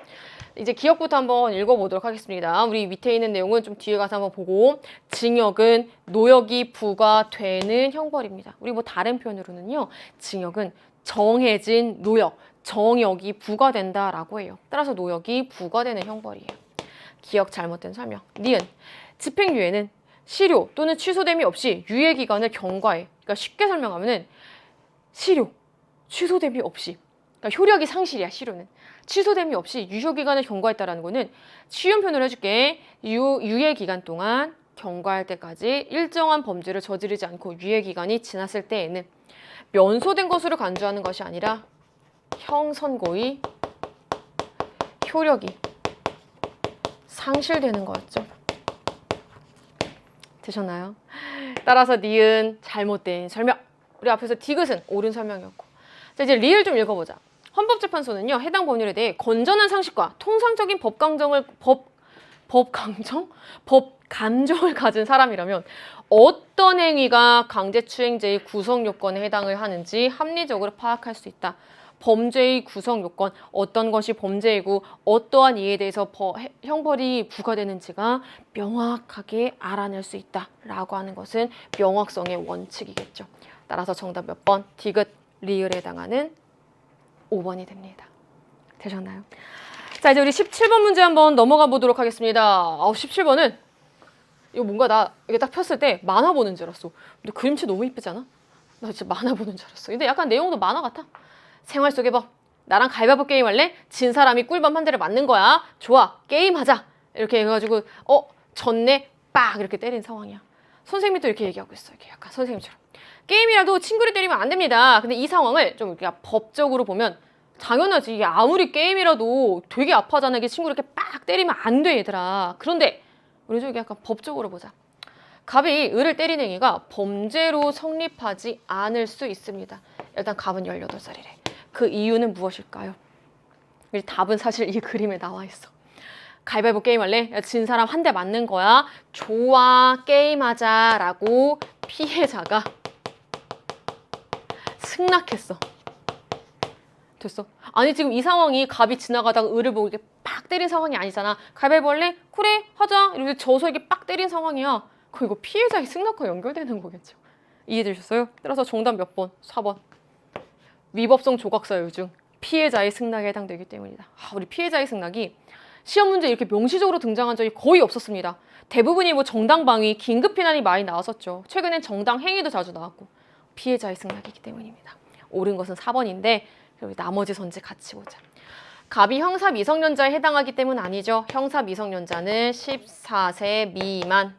이제 기억부터 한번 읽어보도록 하겠습니다. 우리 밑에 있는 내용은 좀 뒤에 가서 한번 보고, 징역은 노역이 부과되는 형벌입니다. 우리 뭐 다른 표현으로는요, 징역은 정해진 노역, 정역이 부과된다라고 해요. 따라서 노역이 부과되는 형벌이에요. 기억 잘못된 설명. 니은, 집행유예는 실효 또는 취소됨이 없이 유예기간을 경과해. 그러니까 쉽게 설명하면은 실효, 취소됨이 없이, 그러니까 효력이 상실이야. 실효는 취소됨이 없이 유효기간을 경과했다라는 거는 쉬운 표현을 해줄게. 유예기간 동안 경과할 때까지 일정한 범죄를 저지르지 않고 유예기간이 지났을 때에는 면소된 것으로 간주하는 것이 아니라 형선고의 효력이 상실되는 거였죠. 되셨나요? 따라서 니은 잘못된 설명. 우리 앞에서 디귿은 옳은 설명이었고. 자, 이제 리을 좀 읽어보자. 헌법재판소는요, 해당 법률에 대해 건전한 상식과 통상적인 법감정을 가진 사람이라면 어떤 행위가 강제추행죄의 구성 요건에 해당을 하는지 합리적으로 파악할 수 있다. 범죄의 구성 요건, 어떤 것이 범죄이고 어떠한 이에 대해서 형벌이 부과되는지가 명확하게 알아낼 수 있다라고 하는 것은 명확성의 원칙이겠죠. 따라서 정답 몇 번? 디귿, 리을에 해당하는 5번이 됩니다. 되셨나요? 자, 이제 우리 17번 문제 한번 넘어가 보도록 하겠습니다. 17번은 이거 뭔가 나 이게 딱 폈을 때 만화 보는 줄 알았어. 근데 그림체 너무 이쁘지 않아? 나 진짜 만화 보는 줄 알았어. 근데 약간 내용도 만화 같아. 생활 속의 법. 나랑 가위바위보 게임 할래? 진 사람이 꿀밤 한 대를 맞는 거야. 좋아, 게임하자. 이렇게 해가지고 졌네, 빡 이렇게 때린 상황이야. 선생님이 또 이렇게 얘기하고 있어. 이렇게 약간 선생님처럼. 게임이라도 친구를 때리면 안 됩니다. 근데 이 상황을 좀 우리가 법적으로 보면 당연하지. 이게 아무리 게임이라도 되게 아파하잖아. 이게 친구를 이렇게 빡 때리면 안 돼, 얘들아. 그런데 우리 좀 약간 법적으로 보자. 갑이 을을 때린 행위가 범죄로 성립하지 않을 수 있습니다. 일단 갑은 18살이래. 그 이유는 무엇일까요? 답은 사실 이 그림에 나와 있어. 가위바위보 게임 할래? 진 사람 한 대 맞는 거야. 좋아, 게임하자 라고 피해자가 승낙했어. 됐어. 아니 지금 이 상황이 갑이 지나가다가 을을 보고 이렇게 빡 때린 상황이 아니잖아. 가위바위보 할래? 그래 하자. 이렇게 져서 이게 빡 때린 상황이야. 그럼 이거 피해자의 승낙과 연결되는 거겠죠. 이해되셨어요? 따라서 정답 몇 번? 4번. 위법성 조각사유 중 피해자의 승낙에 해당되기 때문이다. 우리 피해자의 승낙이 시험 문제에 이렇게 명시적으로 등장한 적이 거의 없었습니다. 대부분이 뭐 정당방위, 긴급피난이 많이 나왔었죠. 최근엔 정당행위도 자주 나왔고 피해자의 승낙이기 때문입니다. 옳은 것은 4번인데 그리고 나머지 선지 같이 보자. 갑이 형사 미성년자에 해당하기 때문 아니죠. 형사 미성년자는 14세 미만.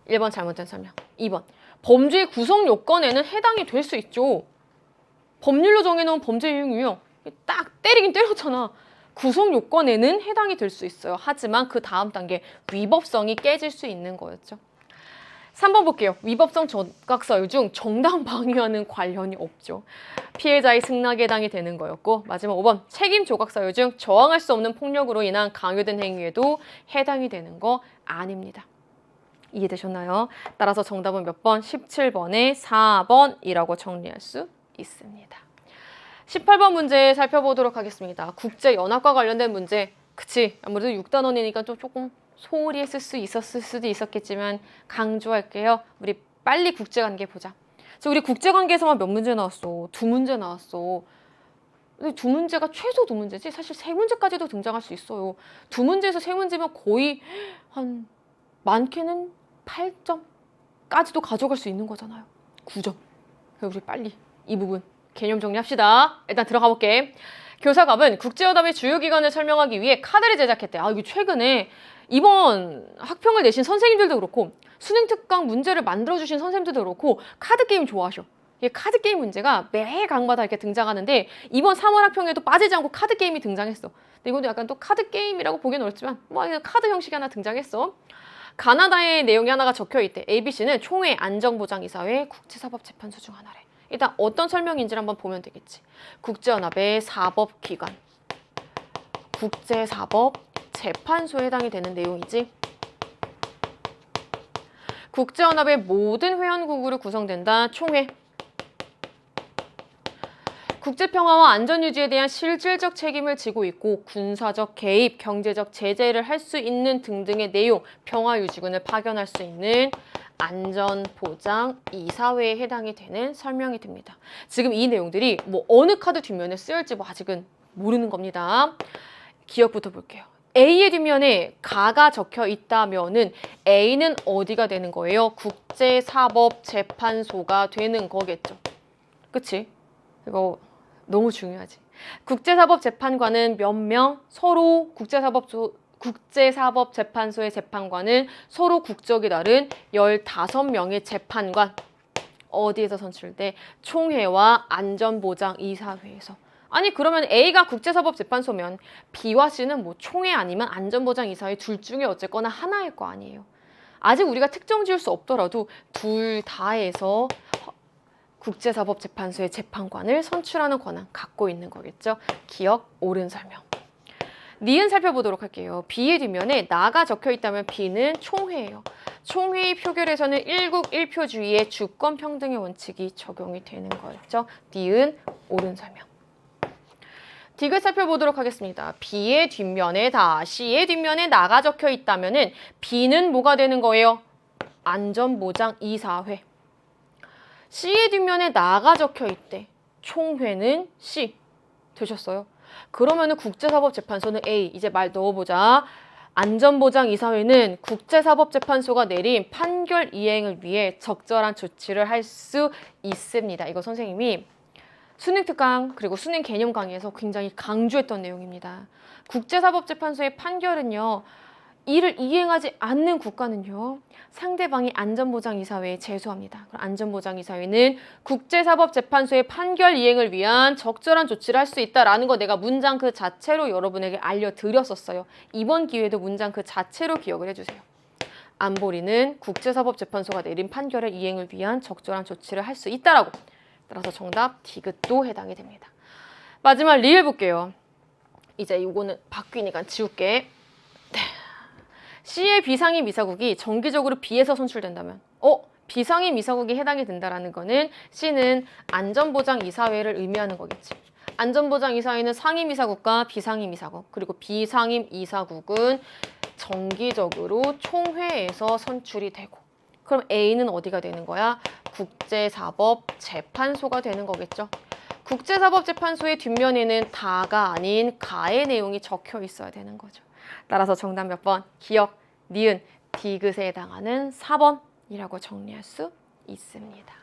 1번 잘못된 설명. 2번. 범죄 구성 요건에는 해당이 될 수 있죠. 법률로 정해놓은 범죄 유형 딱 때리긴 때렸잖아. 구성 요건에는 해당이 될 수 있어요. 하지만 그 다음 단계 위법성이 깨질 수 있는 거였죠. 3번 볼게요. 위법성 조각사유 중 정당 방위와는 관련이 없죠. 피해자의 승낙에 해당이 되는 거였고, 마지막 5번 책임 조각사유 중 저항할 수 없는 폭력으로 인한 강요된 행위에도 해당이 되는 거 아닙니다. 이해되셨나요? 따라서 정답은 몇 번? 17번에 4번이라고 정리할 수 있습니다. 18번 문제 살펴보도록 하겠습니다. 국제연합과 관련된 문제. 그치, 아무래도 6단원이니까 좀 조금 소홀히 했을 수 있었을 수도 있었겠지만 강조할게요. 우리 빨리 국제관계 보자. 우리 국제관계에서만 몇 문제 나왔어? 2문제 나왔어. 근데 2문제가 최소 2문제지? 사실 3문제까지도 등장할 수 있어요. 2문제에서 3문제면 거의 한 많게는 8점까지도 가져갈 수 있는 거잖아요. 9점. 우리 빨리 이 부분 개념 정리합시다. 일단 들어가 볼게. 교사갑은 국제연합의 주요 기관을 설명하기 위해 카드를 제작했대. 이거 최근에 이번 학평을 내신 선생님들도 그렇고 수능 특강 문제를 만들어주신 선생님들도 그렇고 카드 게임 좋아하셔. 이게 카드 게임 문제가 매 강마다 이렇게 등장하는데 이번 3월 학평에도 빠지지 않고 카드 게임이 등장했어. 근데 이것도 약간 또 카드 게임이라고 보기는 어렵지만 뭐 카드 형식이 하나 등장했어. 가나다의 내용이 하나가 적혀 있대. ABC는 총회 안전보장이사회 국제사법재판소 중 하나래. 일단 어떤 설명인지를 한번 보면 되겠지. 국제연합의 사법기관, 국제사법재판소에 해당이 되는 내용이지. 국제연합의 모든 회원국으로 구성된다. 총회. 국제평화와 안전유지에 대한 실질적 책임을 지고 있고 군사적 개입, 경제적 제재를 할 수 있는 등등의 내용, 평화유지군을 파견할 수 있는 안전보장이사회에 해당이 되는 설명이 됩니다. 지금 이 내용들이 뭐 어느 카드 뒷면에 쓰일지 뭐 아직은 모르는 겁니다. 기억부터 볼게요. A의 뒷면에 가가 적혀 있다면은 A는 어디가 되는 거예요? 국제사법재판소가 되는 거겠죠. 그치? 이거 너무 중요하지. 국제사법재판관은 몇 명? 서로 국제사법재판소의 재판관은 서로 국적이 다른 15명의 재판관. 어디에서 선출돼? 총회와 안전보장이사회에서. 아니 그러면 A가 국제사법재판소면 B와 C는 뭐 총회 아니면 안전보장이사회 둘 중에 어쨌거나 하나일 거 아니에요. 아직 우리가 특정 지을 수 없더라도 둘 다에서 국제사법재판소의 재판관을 선출하는 권한 갖고 있는 거겠죠. 기억, 옳은 설명. 니은 살펴보도록 할게요. B의 뒷면에 나가 적혀 있다면 B는 총회예요. 총회의 표결에서는 일국 일표주의의 주권평등의 원칙이 적용이 되는 거였죠. 니은, 옳은 설명. 딕을 살펴보도록 하겠습니다. B의 뒷면에 다, C의 뒷면에 나가 적혀 있다면 B는 뭐가 되는 거예요? 안전보장이사회. C의 뒷면에 나가 적혀 있대. 총회는 C. 되셨어요? 그러면은 국제사법재판소는 A. 이제 말 넣어보자. 안전보장이사회는 국제사법재판소가 내린 판결 이행을 위해 적절한 조치를 할 수 있습니다. 이거 선생님이 수능 특강 그리고 수능 개념 강의에서 굉장히 강조했던 내용입니다. 국제사법재판소의 판결은요. 이를 이행하지 않는 국가는요. 상대방이 안전보장이사회에 제소합니다. 그럼 안전보장이사회는 국제사법재판소의 판결 이행을 위한 적절한 조치를 할 수 있다라는 거 내가 문장 그 자체로 여러분에게 알려드렸었어요. 이번 기회에도 문장 그 자체로 기억을 해주세요. 안보리는 국제사법재판소가 내린 판결의 이행을 위한 적절한 조치를 할 수 있다라고. 따라서 정답 디귿도 해당이 됩니다. 마지막 리을 볼게요. 이제 이거는 바뀌니까 지울게. C의 비상임 이사국이 정기적으로 B에서 선출된다면 비상임 이사국이 해당이 된다라는 거는 C는 안전보장이사회를 의미하는 거겠지. 안전보장이사회는 상임 이사국과 비상임 이사국 그리고 비상임 이사국은 정기적으로 총회에서 선출이 되고 그럼 A는 어디가 되는 거야? 국제사법재판소가 되는 거겠죠. 국제사법재판소의 뒷면에는 다가 아닌 가의 내용이 적혀 있어야 되는 거죠. 따라서 정답 몇 번? 기억, 니은, 디귿에 해당하는 4번이라고 정리할 수 있습니다.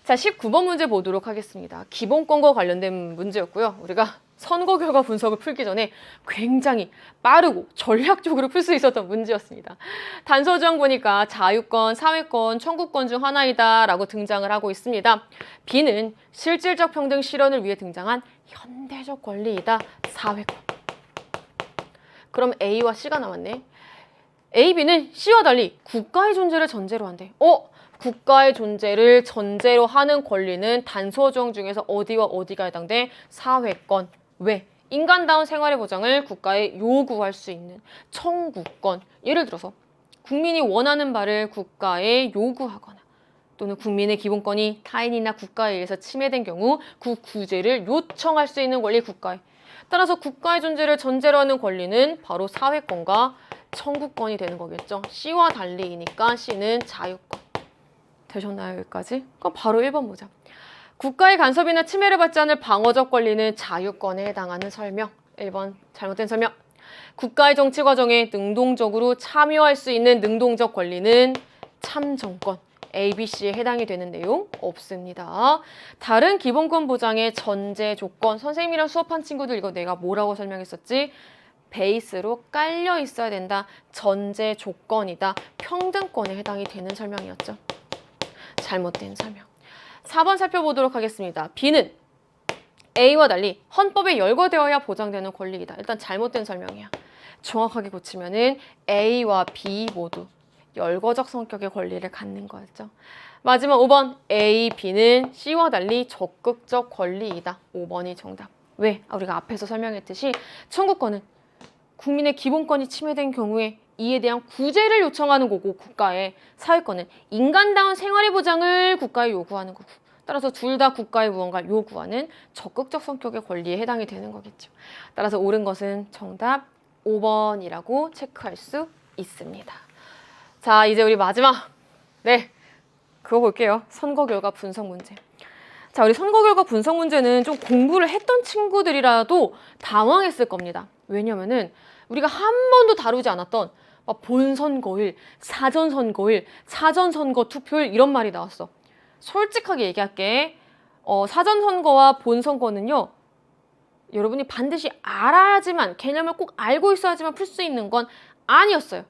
자, 19번 문제 보도록 하겠습니다. 기본권과 관련된 문제였고요. 우리가 선거 결과 분석을 풀기 전에 굉장히 빠르고 전략적으로 풀 수 있었던 문제였습니다. 단서조항 보니까 자유권, 사회권, 청구권 중 하나이다 라고 등장을 하고 있습니다. B는 실질적 평등 실현을 위해 등장한 현대적 권리이다. 사회권. 그럼 A와 C가 남았네. A, B는 C와 달리 국가의 존재를 전제로 한대. 국가의 존재를 전제로 하는 권리는 단서조항 중에서 어디와 어디가 해당돼? 사회권. 왜? 인간다운 생활의 보장을 국가에 요구할 수 있는 청구권. 예를 들어서 국민이 원하는 바를 국가에 요구하거나 또는 국민의 기본권이 타인이나 국가에 의해서 침해된 경우 그 구제를 요청할 수 있는 권리 국가에. 따라서 국가의 존재를 전제로 하는 권리는 바로 사회권과 청구권이 되는 거겠죠. C와 달리이니까 C는 자유권. 되셨나요, 여기까지? 그럼 바로 1번 보자. 국가의 간섭이나 침해를 받지 않을 방어적 권리는 자유권에 해당하는 설명. 1번 잘못된 설명. 국가의 정치 과정에 능동적으로 참여할 수 있는 능동적 권리는 참정권. A, B, C에 해당이 되는 내용 없습니다. 다른 기본권 보장의 전제 조건. 선생님이랑 수업한 친구들 이거 내가 뭐라고 설명했었지? 베이스로 깔려 있어야 된다. 전제 조건이다. 평등권에 해당이 되는 설명이었죠. 잘못된 설명. 4번 살펴보도록 하겠습니다. B는 A와 달리 헌법에 열거되어야 보장되는 권리이다. 일단 잘못된 설명이야. 정확하게 고치면은 A와 B 모두 열거적 성격의 권리를 갖는 거였죠. 마지막 5번 A, B는 C와 달리 적극적 권리이다. 5번이 정답. 왜? 우리가 앞에서 설명했듯이 청구권은 국민의 기본권이 침해된 경우에 이에 대한 구제를 요청하는 거고 국가에, 사회권은 인간다운 생활의 보장을 국가에 요구하는 거고, 따라서 둘 다 국가에 무언가를 요구하는 적극적 성격의 권리에 해당이 되는 거겠죠. 따라서 옳은 것은 정답 5번이라고 체크할 수 있습니다. 자, 이제 우리 마지막 그거 볼게요. 선거 결과 분석 문제. 자, 우리 선거 결과 분석 문제는 좀 공부를 했던 친구들이라도 당황했을 겁니다. 왜냐면은 우리가 한 번도 다루지 않았던 본선거일, 사전선거일, 사전선거 투표일 이런 말이 나왔어. 솔직하게 얘기할게. 사전선거와 본선거는요. 여러분이 반드시 알아야지만, 개념을 꼭 알고 있어야지만 풀 수 있는 건 아니었어요.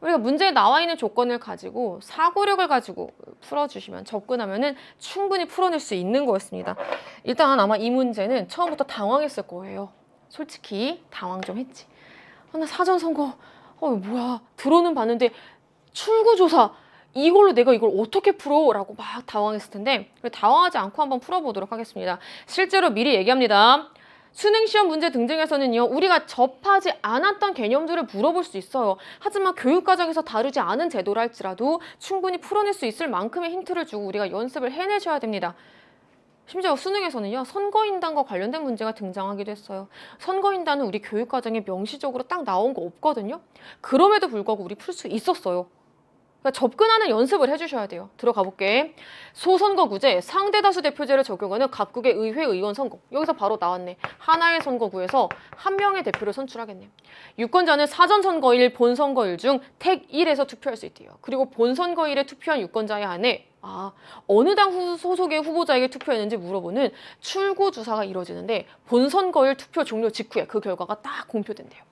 우리가 문제에 나와 있는 조건을 가지고 사고력을 가지고 풀어주시면, 접근하면은 충분히 풀어낼 수 있는 거였습니다. 일단 아마 이 문제는 처음부터 당황했을 거예요. 솔직히 당황 좀 했지. 나 사전선거 뭐야, 들어는 봤는데 출구조사 이걸로 내가 이걸 어떻게 풀어? 라고 막 당황했을 텐데 당황하지 않고 한번 풀어보도록 하겠습니다. 실제로 미리 얘기합니다. 수능시험 문제 등등에서는요, 우리가 접하지 않았던 개념들을 물어볼 수 있어요. 하지만 교육과정에서 다루지 않은 제도라 할지라도 충분히 풀어낼 수 있을 만큼의 힌트를 주고 우리가 연습을 해내셔야 됩니다. 심지어 수능에서는요, 선거인단과 관련된 문제가 등장하기도 했어요. 선거인단은 우리 교육과정에 명시적으로 딱 나온 거 없거든요. 그럼에도 불구하고 우리 풀 수 있었어요. 그러니까 접근하는 연습을 해주셔야 돼요. 들어가 볼게. 소선거구제, 상대다수 대표제를 적용하는 각국의 의회 의원 선거. 여기서 바로 나왔네. 하나의 선거구에서 한 명의 대표를 선출하겠네. 유권자는 사전선거일, 본선거일 중 택 1에서 투표할 수 있대요. 그리고 본선거일에 투표한 유권자에 한해 어느 당 소속의 후보자에게 투표했는지 물어보는 출구조사가 이루어지는데 본선거일 투표 종료 직후에 그 결과가 딱 공표된대요.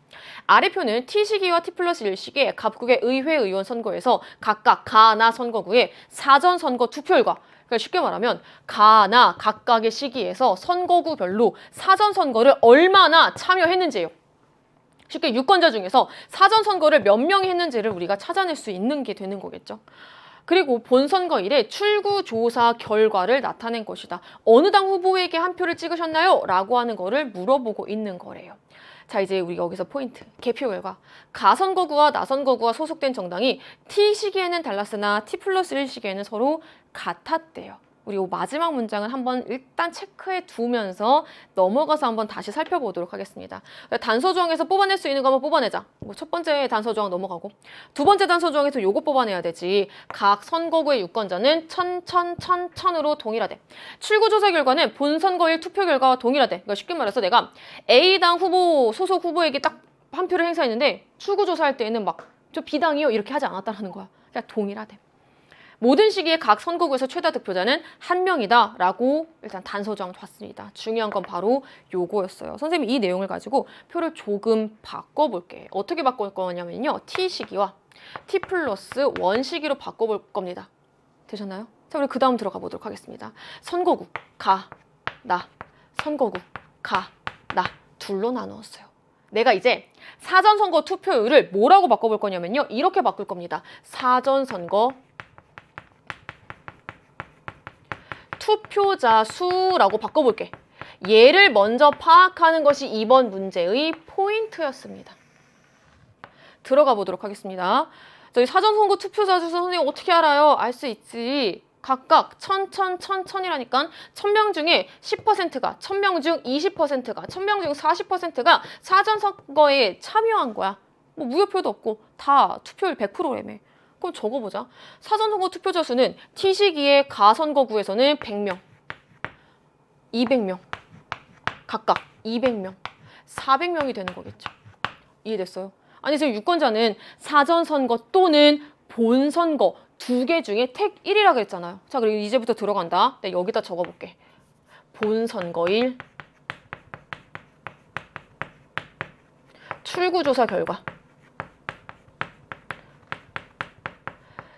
아래 표는 T시기와 T+1시기의 각국의 의회 의원 선거에서 각각 가나 선거구의 사전선거 투표율과, 그러니까 쉽게 말하면 가나 각각의 시기에서 선거구별로 사전선거를 얼마나 참여했는지예요. 쉽게 유권자 중에서 사전선거를 몇 명이 했는지를 우리가 찾아낼 수 있는 게 되는 거겠죠. 그리고 본선거일에 출구조사 결과를 나타낸 것이다. 어느 당 후보에게 한 표를 찍으셨나요? 라고 하는 거를 물어보고 있는 거래요. 자, 이제 우리 여기서 포인트. 개표 결과. 가선거구와 나선거구와 소속된 정당이 T 시기에는 달랐으나 T+1 시기에는 서로 같았대요. 우리 이 마지막 문장은 한번 일단 체크해 두면서 넘어가서 한번 다시 살펴보도록 하겠습니다. 단서 조항에서 뽑아낼 수 있는 거 한번 뽑아내자. 첫 번째 단서 조항 넘어가고, 두 번째 단서 조항에서 요거 뽑아내야 되지. 각 선거구의 유권자는 천으로 동일하대. 출구조사 결과는 본선거일 투표 결과와 동일하대. 그러니까 쉽게 말해서 내가 A당 후보, 소속 후보에게 딱 한 표를 행사했는데 출구조사할 때에는 저 B당이요 이렇게 하지 않았다는 거야. 그냥 동일하대. 모든 시기에 각 선거구에서 최다 득표자는 한 명이다 라고 일단 단서 조항 봤습니다. 중요한 건 바로 요거였어요. 선생님이 이 내용을 가지고 표를 조금 바꿔볼게. 어떻게 바꿀 거냐면요, T 시기와 T+1 시기로 바꿔볼 겁니다. 되셨나요? 자, 우리 그 다음 들어가 보도록 하겠습니다. 선거구 가, 나, 선거구 가, 나 둘로 나누었어요. 내가 이제 사전선거 투표율을 뭐라고 바꿔볼 거냐면요, 이렇게 바꿀 겁니다. 사전선거 투표자 수라고 바꿔볼게. 얘를 먼저 파악하는 것이 이번 문제의 포인트였습니다. 들어가 보도록 하겠습니다. 저희 사전선거 투표자 수 선생님 어떻게 알아요? 알 수 있지. 각각 1000이라니까 1000명 중에 10%가, 1000명 중 20%가, 1000명 중 40%가 사전선거에 참여한 거야. 뭐 무효표도 없고 다 투표율 100%라며. 그럼 적어보자. 사전선거 투표자 수는 T 시기의 가선거구에서는 100명, 200명, 각각 200명, 400명이 되는 거겠죠. 이해됐어요? 아니 지금 유권자는 사전선거 또는 본선거 두 개 중에 택 1이라 그랬잖아요. 자, 그리고 이제부터 들어간다. 내가 여기다 적어볼게. 본선거일 출구조사 결과.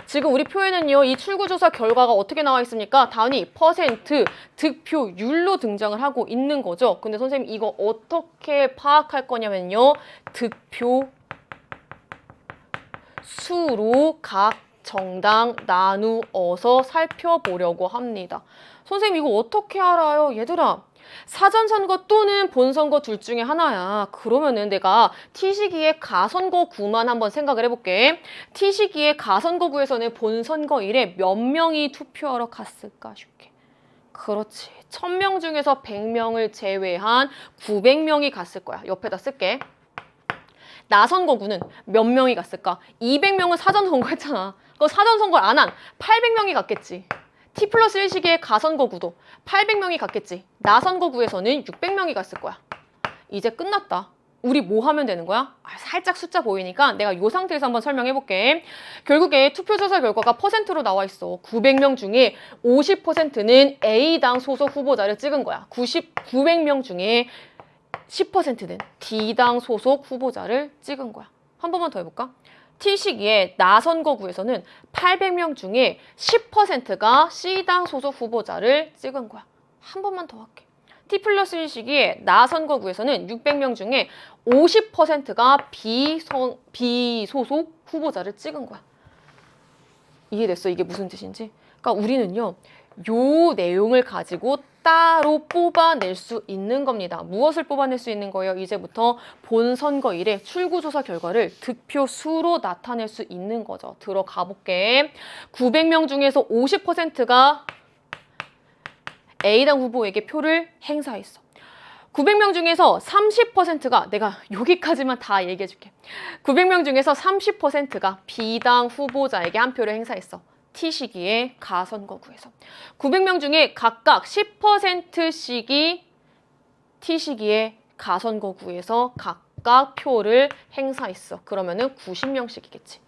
지금 우리 표에는요, 이 출구조사 결과가 어떻게 나와 있습니까? 단위, 퍼센트, 득표율로 등장을 하고 있는 거죠. 근데 선생님 이거 어떻게 파악할 거냐면요. 득표 수로 각 정당 나누어서 살펴보려고 합니다. 선생님 이거 어떻게 알아요? 얘들아, 사전선거 또는 본선거 둘 중에 하나야. 그러면은 내가 T시기의 가선거구만 한번 생각을 해볼게. T시기의 가선거구에서는 본선거일에 몇 명이 투표하러 갔을까 쉽게. 그렇지. 1000명 중에서 100명을 제외한 900명이 갔을 거야. 옆에다 쓸게. 나선거구는 몇 명이 갔을까? 200명은 사전선거 했잖아. 그거 사전선거를 안 한 800명이 갔겠지. T+1 시기의 가선거구도 800명이 갔겠지. 나선거구에서는 600명이 갔을 거야. 이제 끝났다. 우리 뭐 하면 되는 거야? 살짝 숫자 보이니까 내가 이 상태에서 한번 설명해 볼게. 결국에 투표조사 결과가 퍼센트로 나와 있어. 900명 중에 50%는 A당 소속 후보자를 찍은 거야. 900명 중에 10%는 D당 소속 후보자를 찍은 거야. 한 번만 더 해볼까? T시기에 나선거구에서는 800명 중에 10%가 C당 소속 후보자를 찍은 거야. 한 번만 더 할게. T+1 시기에 나선거구에서는 600명 중에 50%가 비소속 후보자를 찍은 거야. 이해됐어? 이게 무슨 뜻인지? 그러니까 우리는요, 요 내용을 가지고 따로 뽑아낼 수 있는 겁니다. 무엇을 뽑아낼 수 있는 거예요? 이제부터 본선거일의 출구조사 결과를 득표수로 나타낼 수 있는 거죠. 들어가 볼게. 900명 중에서 50%가 A당 후보에게 표를 행사했어. 900명 중에서 30%가 내가 여기까지만 다 얘기해 줄게. 900명 중에서 30%가 B당 후보자에게 한 표를 행사했어. T시기의 가선거구에서. 900명 중에 각각 10%씩이 T시기의 가선거구에서 각각 표를 행사했어. 그러면은 90명씩이겠지.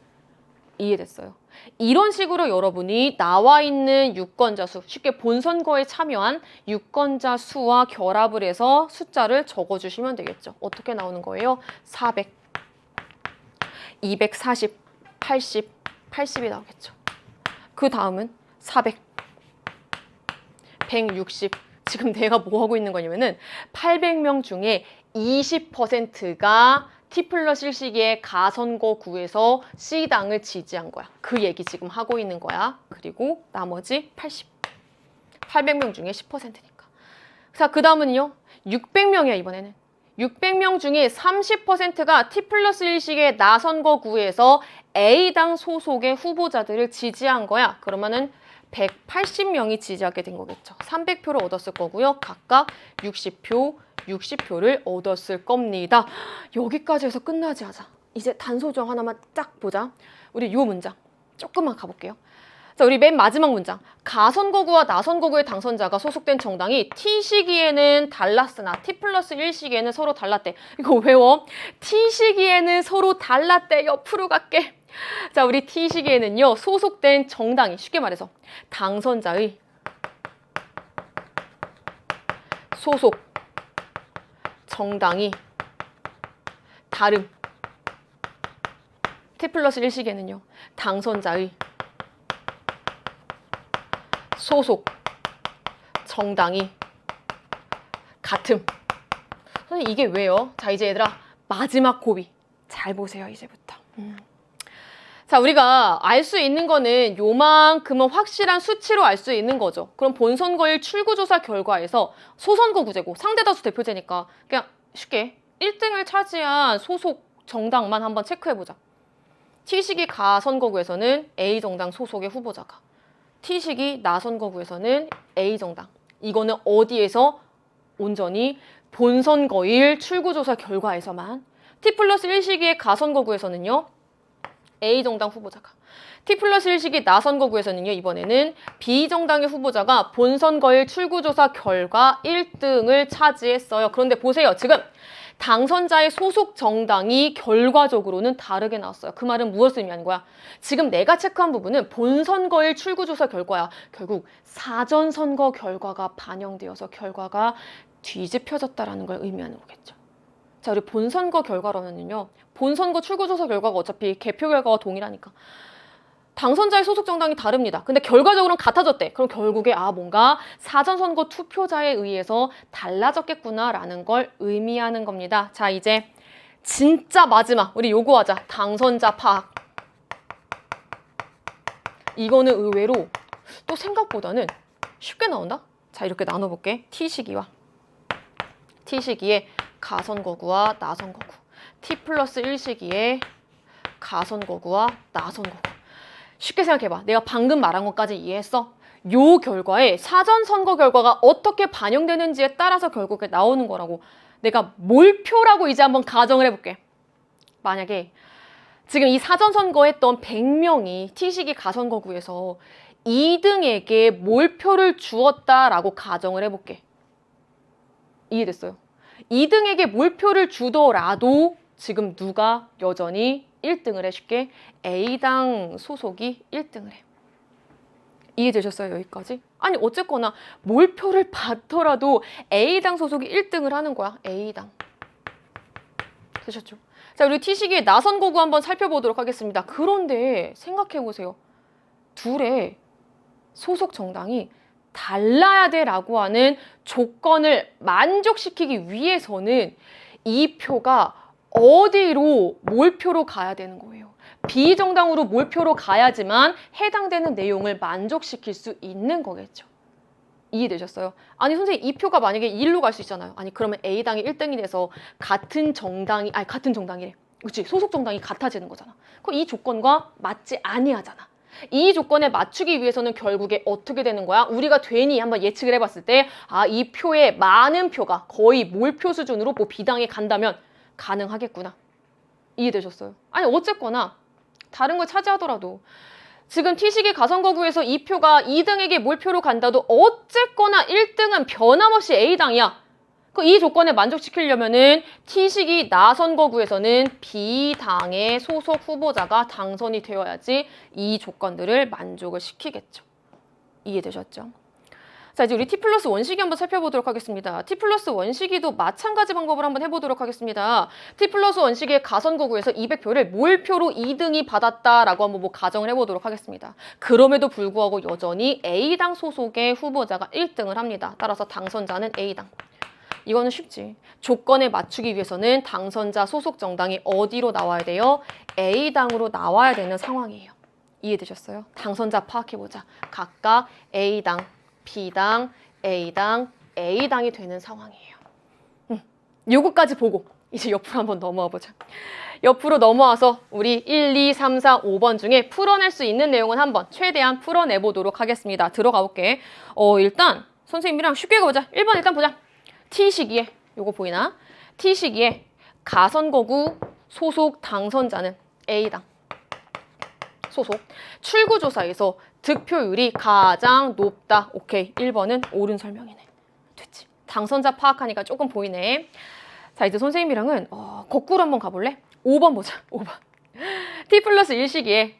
이해됐어요? 이런 식으로 여러분이 나와 있는 유권자 수, 쉽게 본선거에 참여한 유권자 수와 결합을 해서 숫자를 적어주시면 되겠죠. 어떻게 나오는 거예요? 400, 240, 80, 80이 나오겠죠. 그 다음은 400, 160. 지금 내가 뭐 하고 있는 거냐면은 800명 중에 20%가 T+1 시기의 가선거구에서 C당을 지지한 거야. 그 얘기 지금 하고 있는 거야. 그리고 나머지 80. 800명 중에 10%니까. 자, 그 다음은요. 600명이야, 이번에는. 600명 중에 30%가 T+1 시기의 나선거구에서 A당 소속의 후보자들을 지지한 거야. 그러면은 180명이 지지하게 된 거겠죠. 300표를 얻었을 거고요. 각각 60표를 얻었을 겁니다. 여기까지 해서 끝나지 하자. 이제 단소정 하나만 딱 보자. 우리 요 문장 조금만 가볼게요. 자, 우리 맨 마지막 문장. 가선거구와 나선거구의 당선자가 소속된 정당이 T 시기에는 달랐으나 T+1 시기에는 서로 달랐대. 이거 외워. T 시기에는 서로 달랐대. 옆으로 갈게. 자, 우리 T 시기에는요, 소속된 정당이, 쉽게 말해서 당선자의 소속 정당이 다름. T+1 시기에는요, 당선자의 소속 정당이 같음. 선생님 이게 왜요? 자, 이제 얘들아 마지막 고비 잘 보세요. 이제부터. 자, 우리가 알 수 있는 거는 요만큼은 확실한 수치로 알 수 있는 거죠. 그럼 본선거일 출구조사 결과에서 소선거구제고 상대다수 대표제니까 그냥 쉽게 1등을 차지한 소속 정당만 한번 체크해보자. T시기 가선거구에서는 A정당 소속의 후보자가, T식이 나선거구에서는 A정당. 이거는 어디에서? 온전히 본선거일 출구조사 결과에서만. T+1시기의 가선거구에서는요. A정당 후보자가. T+1시기 나선거구에서는요. 이번에는 B정당의 후보자가 본선거일 출구조사 결과 1등을 차지했어요. 그런데 보세요. 지금 당선자의 소속 정당이 결과적으로는 다르게 나왔어요. 그 말은 무엇을 의미하는 거야? 지금 내가 체크한 부분은 본선거일 출구조사 결과야. 결국 사전선거 결과가 반영되어서 결과가 뒤집혀졌다라는 걸 의미하는 거겠죠. 자, 우리 본선거 결과로는요. 본선거 출구조사 결과가 어차피 개표 결과와 동일하니까. 당선자의 소속 정당이 다릅니다. 근데 결과적으로는 같아졌대. 그럼 결국에 뭔가 사전선거 투표자에 의해서 달라졌겠구나라는 걸 의미하는 겁니다. 자, 이제 진짜 마지막 우리 요거 하자. 당선자 파악. 이거는 의외로 또 생각보다는 쉽게 나온다. 자, 이렇게 나눠볼게. T시기와 T시기의 가선거구와 나선거구. T+1시기의 가선거구와 나선거구. 쉽게 생각해봐. 내가 방금 말한 것까지 이해했어? 요 결과에 사전선거 결과가 어떻게 반영되는지에 따라서 결국에 나오는 거라고. 내가 몰표라고 이제 한번 가정을 해볼게. 만약에 지금 이 사전선거 했던 100명이 T시기 가선거구에서 2등에게 몰표를 주었다라고 가정을 해볼게. 이해됐어요? 2등에게 몰표를 주더라도 지금 누가 여전히 1등을 해? 쉽게 A당 소속이 1등을 해. 이해되셨어요? 여기까지? 아니 어쨌거나 몰표를 받더라도 A당 소속이 1등을 하는 거야. A당. 되셨죠? 자, 우리 T시기의 나선거구 한번 살펴보도록 하겠습니다. 그런데 생각해보세요. 둘의 소속 정당이 달라야 돼라고 하는 조건을 만족시키기 위해서는 이 표가 어디로 몰표로 가야 되는 거예요. B정당으로 몰표로 가야지만 해당되는 내용을 만족시킬 수 있는 거겠죠. 이해되셨어요? 아니 선생님 이 표가 만약에 1로 갈 수 있잖아요. 아니 그러면 A당이 1등이 돼서 같은 정당이래. 그치? 소속 정당이 같아지는 거잖아. 그럼 이 조건과 맞지 아니하잖아. 이 조건에 맞추기 위해서는 결국에 어떻게 되는 거야? 우리가 괜히 한번 예측을 해봤을 때 이 표의 많은 표가 거의 몰표 수준으로 B당에 간다면 가능하겠구나. 이해되셨어요? 아니 어쨌거나 다른 걸 차지하더라도 지금 T시기 가선거구에서 이 표가 2등에게 몰표로 간다도 어쨌거나 1등은 변함없이 A당이야. 이 조건에 만족시키려면은 T시기 나선거구에서는 B당의 소속 후보자가 당선이 되어야지 이 조건들을 만족을 시키겠죠. 이해되셨죠? 자, 이제 우리 T+1시기 한번 살펴보도록 하겠습니다. T+1시기도 마찬가지 방법을 한번 해보도록 하겠습니다. T+1시기의 가선거구에서 200표를 몰표로 2등이 받았다라고 한번 가정을 해보도록 하겠습니다. 그럼에도 불구하고 여전히 A당 소속의 후보자가 1등을 합니다. 따라서 당선자는 A당. 이거는 쉽지. 조건에 맞추기 위해서는 당선자 소속 정당이 어디로 나와야 돼요? A당으로 나와야 되는 상황이에요. 이해되셨어요? 당선자 파악해보자. 각각 A당, B당, A당, A당이 되는 상황이에요. 요거까지 보고 이제 옆으로 한번 넘어와 보자. 옆으로 넘어와서 우리 1, 2, 3, 4, 5번 중에 풀어낼 수 있는 내용은 한번 최대한 풀어내보도록 하겠습니다. 들어가 볼게. 일단 선생님이랑 쉽게 가보자. 1번 일단 보자. T시기에 요거 보이나? T시기에 가선거구 소속 당선자는 A당 소속. 출구조사에서 득표율이 가장 높다. 오케이. 1번은 옳은 설명이네. 됐지. 당선자 파악하니까 조금 보이네. 자, 이제 선생님이랑은 거꾸로 한번 가볼래? 5번 보자. 5번. T+1시기에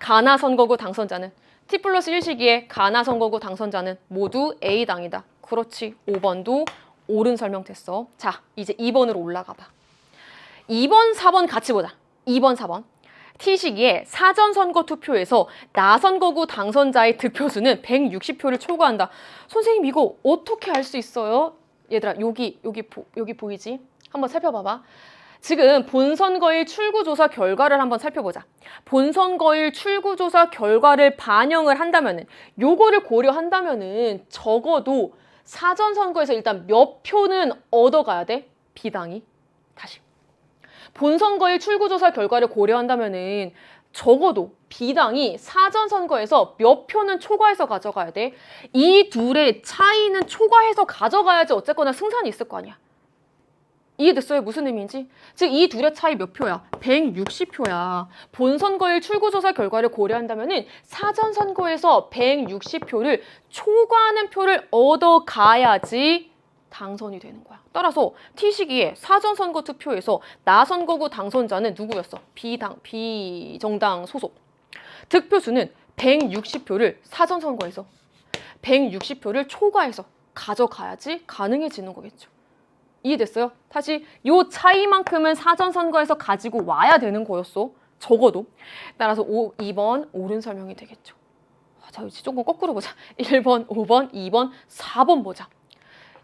가나선거구 당선자는 T+1시기에 가나선거구 당선자는 모두 A당이다. 그렇지. 5번도 옳은 설명 됐어. 자, 이제 2번으로 올라가 봐. 2번, 4번 같이 보자. 2번, 4번. T시기에 사전선거 투표에서 나선거구 당선자의 득표수는 160표를 초과한다. 선생님 이거 어떻게 알 수 있어요? 얘들아 여기 보이지? 한번 살펴봐봐. 지금 본선거일 출구조사 결과를 한번 살펴보자. 본선거일 출구조사 결과를 반영을 한다면은 요거를 고려한다면은 적어도 사전선거에서 일단 몇 표는 얻어가야 돼? B당이. 다시. 본선거일 출구조사 결과를 고려한다면은 적어도 B당이 사전선거에서 몇 표는 초과해서 가져가야 돼? 이 둘의 차이는 초과해서 가져가야지 어쨌거나 승산이 있을 거 아니야. 이해됐어요? 무슨 의미인지? 즉 이 둘의 차이 몇 표야? 160표야. 본선거일 출구조사 결과를 고려한다면은 사전선거에서 160표를 초과하는 표를 얻어가야지 당선이 되는 거야. 따라서 T시기에 사전선거 투표에서 나선거구 당선자는 누구였어? 비정당 소속. 득표수는 160표를 사전선거에서 160표를 초과해서 가져가야지 가능해지는 거겠죠. 이해됐어요? 다시 요 차이만큼은 사전선거에서 가지고 와야 되는 거였어. 적어도. 따라서 2번 옳은 설명이 되겠죠. 자, 이제 조금 거꾸로 보자. 1번, 5번, 2번, 4번 보자.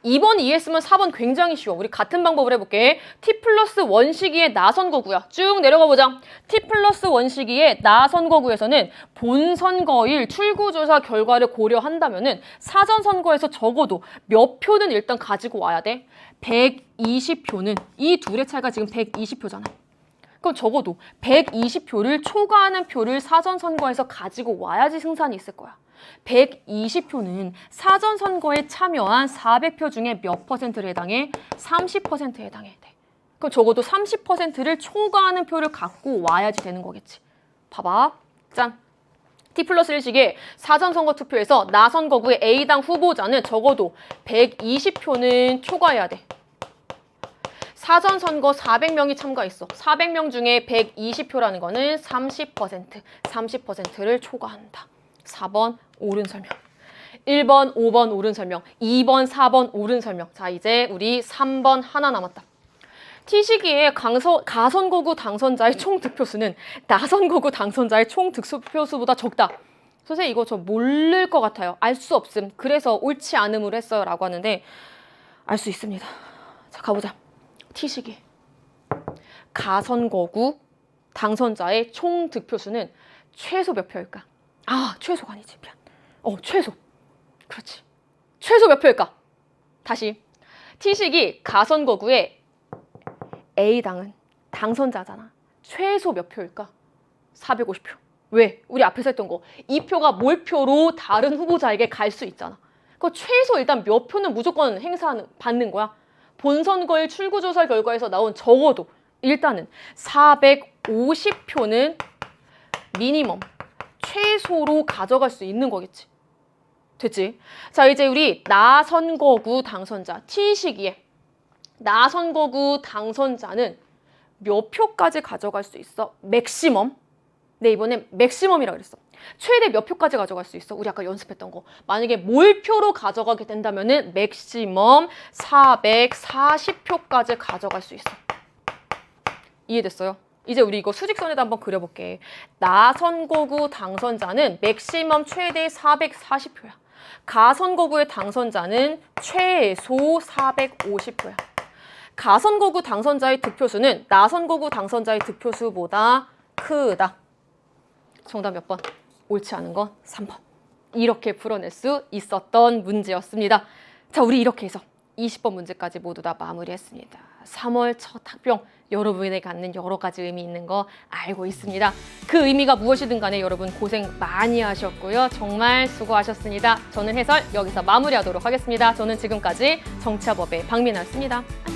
2번 이해했으면 4번 굉장히 쉬워. 우리 같은 방법을 해볼게. T+1 시기의 나선거구야. 쭉 내려가 보자. T+1 시기의 나선거구에서는 본선거일 출구조사 결과를 고려한다면은 사전선거에서 적어도 몇 표는 일단 가지고 와야 돼? 120표는 이 둘의 차이가 지금 120표잖아. 그럼 적어도 120표를 초과하는 표를 사전선거에서 가지고 와야지 승산이 있을 거야. 120표는 사전선거에 참여한 400표 중에 몇 %를 해당해? 30%에 해당해. 그럼 적어도 30%를 초과하는 표를 갖고 와야지 되는 거겠지. 봐봐. 짠. T+1식의 사전선거 투표에서 나선거구의 A당 후보자는 적어도 120표는 초과해야 돼. 사전선거 400명이 참가했어. 400명 중에 120표라는 거는 30%를 초과한다. 4번 옳은 설명. 1번, 5번 옳은 설명. 2번, 4번 옳은 설명. 자, 이제 우리 3번 하나 남았다. T시기에 가선거구 당선자의 총 득표수는 나선거구 당선자의 총 득표수보다 적다. 선생님 이거 저 모를 것 같아요. 알 수 없음. 그래서 옳지 않음으로 했어요. 라고 하는데 알 수 있습니다. 자, 가보자. T시기. 가선거구 당선자의 총 득표수는 최소 몇 표일까? 아, 최소가 아니지. 미안. 최소. 그렇지. 최소 몇 표일까? 다시. T시기 가선거구의 A당은 당선자잖아. 최소 몇 표일까? 450표. 왜? 우리 앞에서 했던 거. 이 표가 몰표로 다른 후보자에게 갈 수 있잖아. 그 최소 일단 몇 표는 무조건 받는 거야. 본선거일 출구조사 결과에서 나온 적어도 일단은 450표는 미니멈 최소로 가져갈 수 있는 거겠지. 됐지? 자, 이제 우리 나선거구 당선자 T시기에 나선거구 당선자는 몇 표까지 가져갈 수 있어? 맥시멈? 네, 이번엔 맥시멈이라고 그랬어. 최대 몇 표까지 가져갈 수 있어? 우리 아까 연습했던 거. 만약에 몰표로 가져가게 된다면은 맥시멈 440표까지 가져갈 수 있어. 이해됐어요? 이제 우리 이거 수직선에다 한번 그려볼게. 나선거구 당선자는 맥시멈 최대 440표야. 가선거구의 당선자는 최소 450표야. 가선거구 당선자의 득표수는 나선거구 당선자의 득표수보다 크다. 정답 몇 번? 옳지 않은 건 3번. 이렇게 풀어낼 수 있었던 문제였습니다. 자, 우리 이렇게 해서 20번 문제까지 모두 다 마무리했습니다. 3월 첫 학병, 여러분에게 갖는 여러 가지 의미 있는 거 알고 있습니다. 그 의미가 무엇이든 간에 여러분 고생 많이 하셨고요. 정말 수고하셨습니다. 저는 해설 여기서 마무리하도록 하겠습니다. 저는 지금까지 정치화법의 박민아였습니다.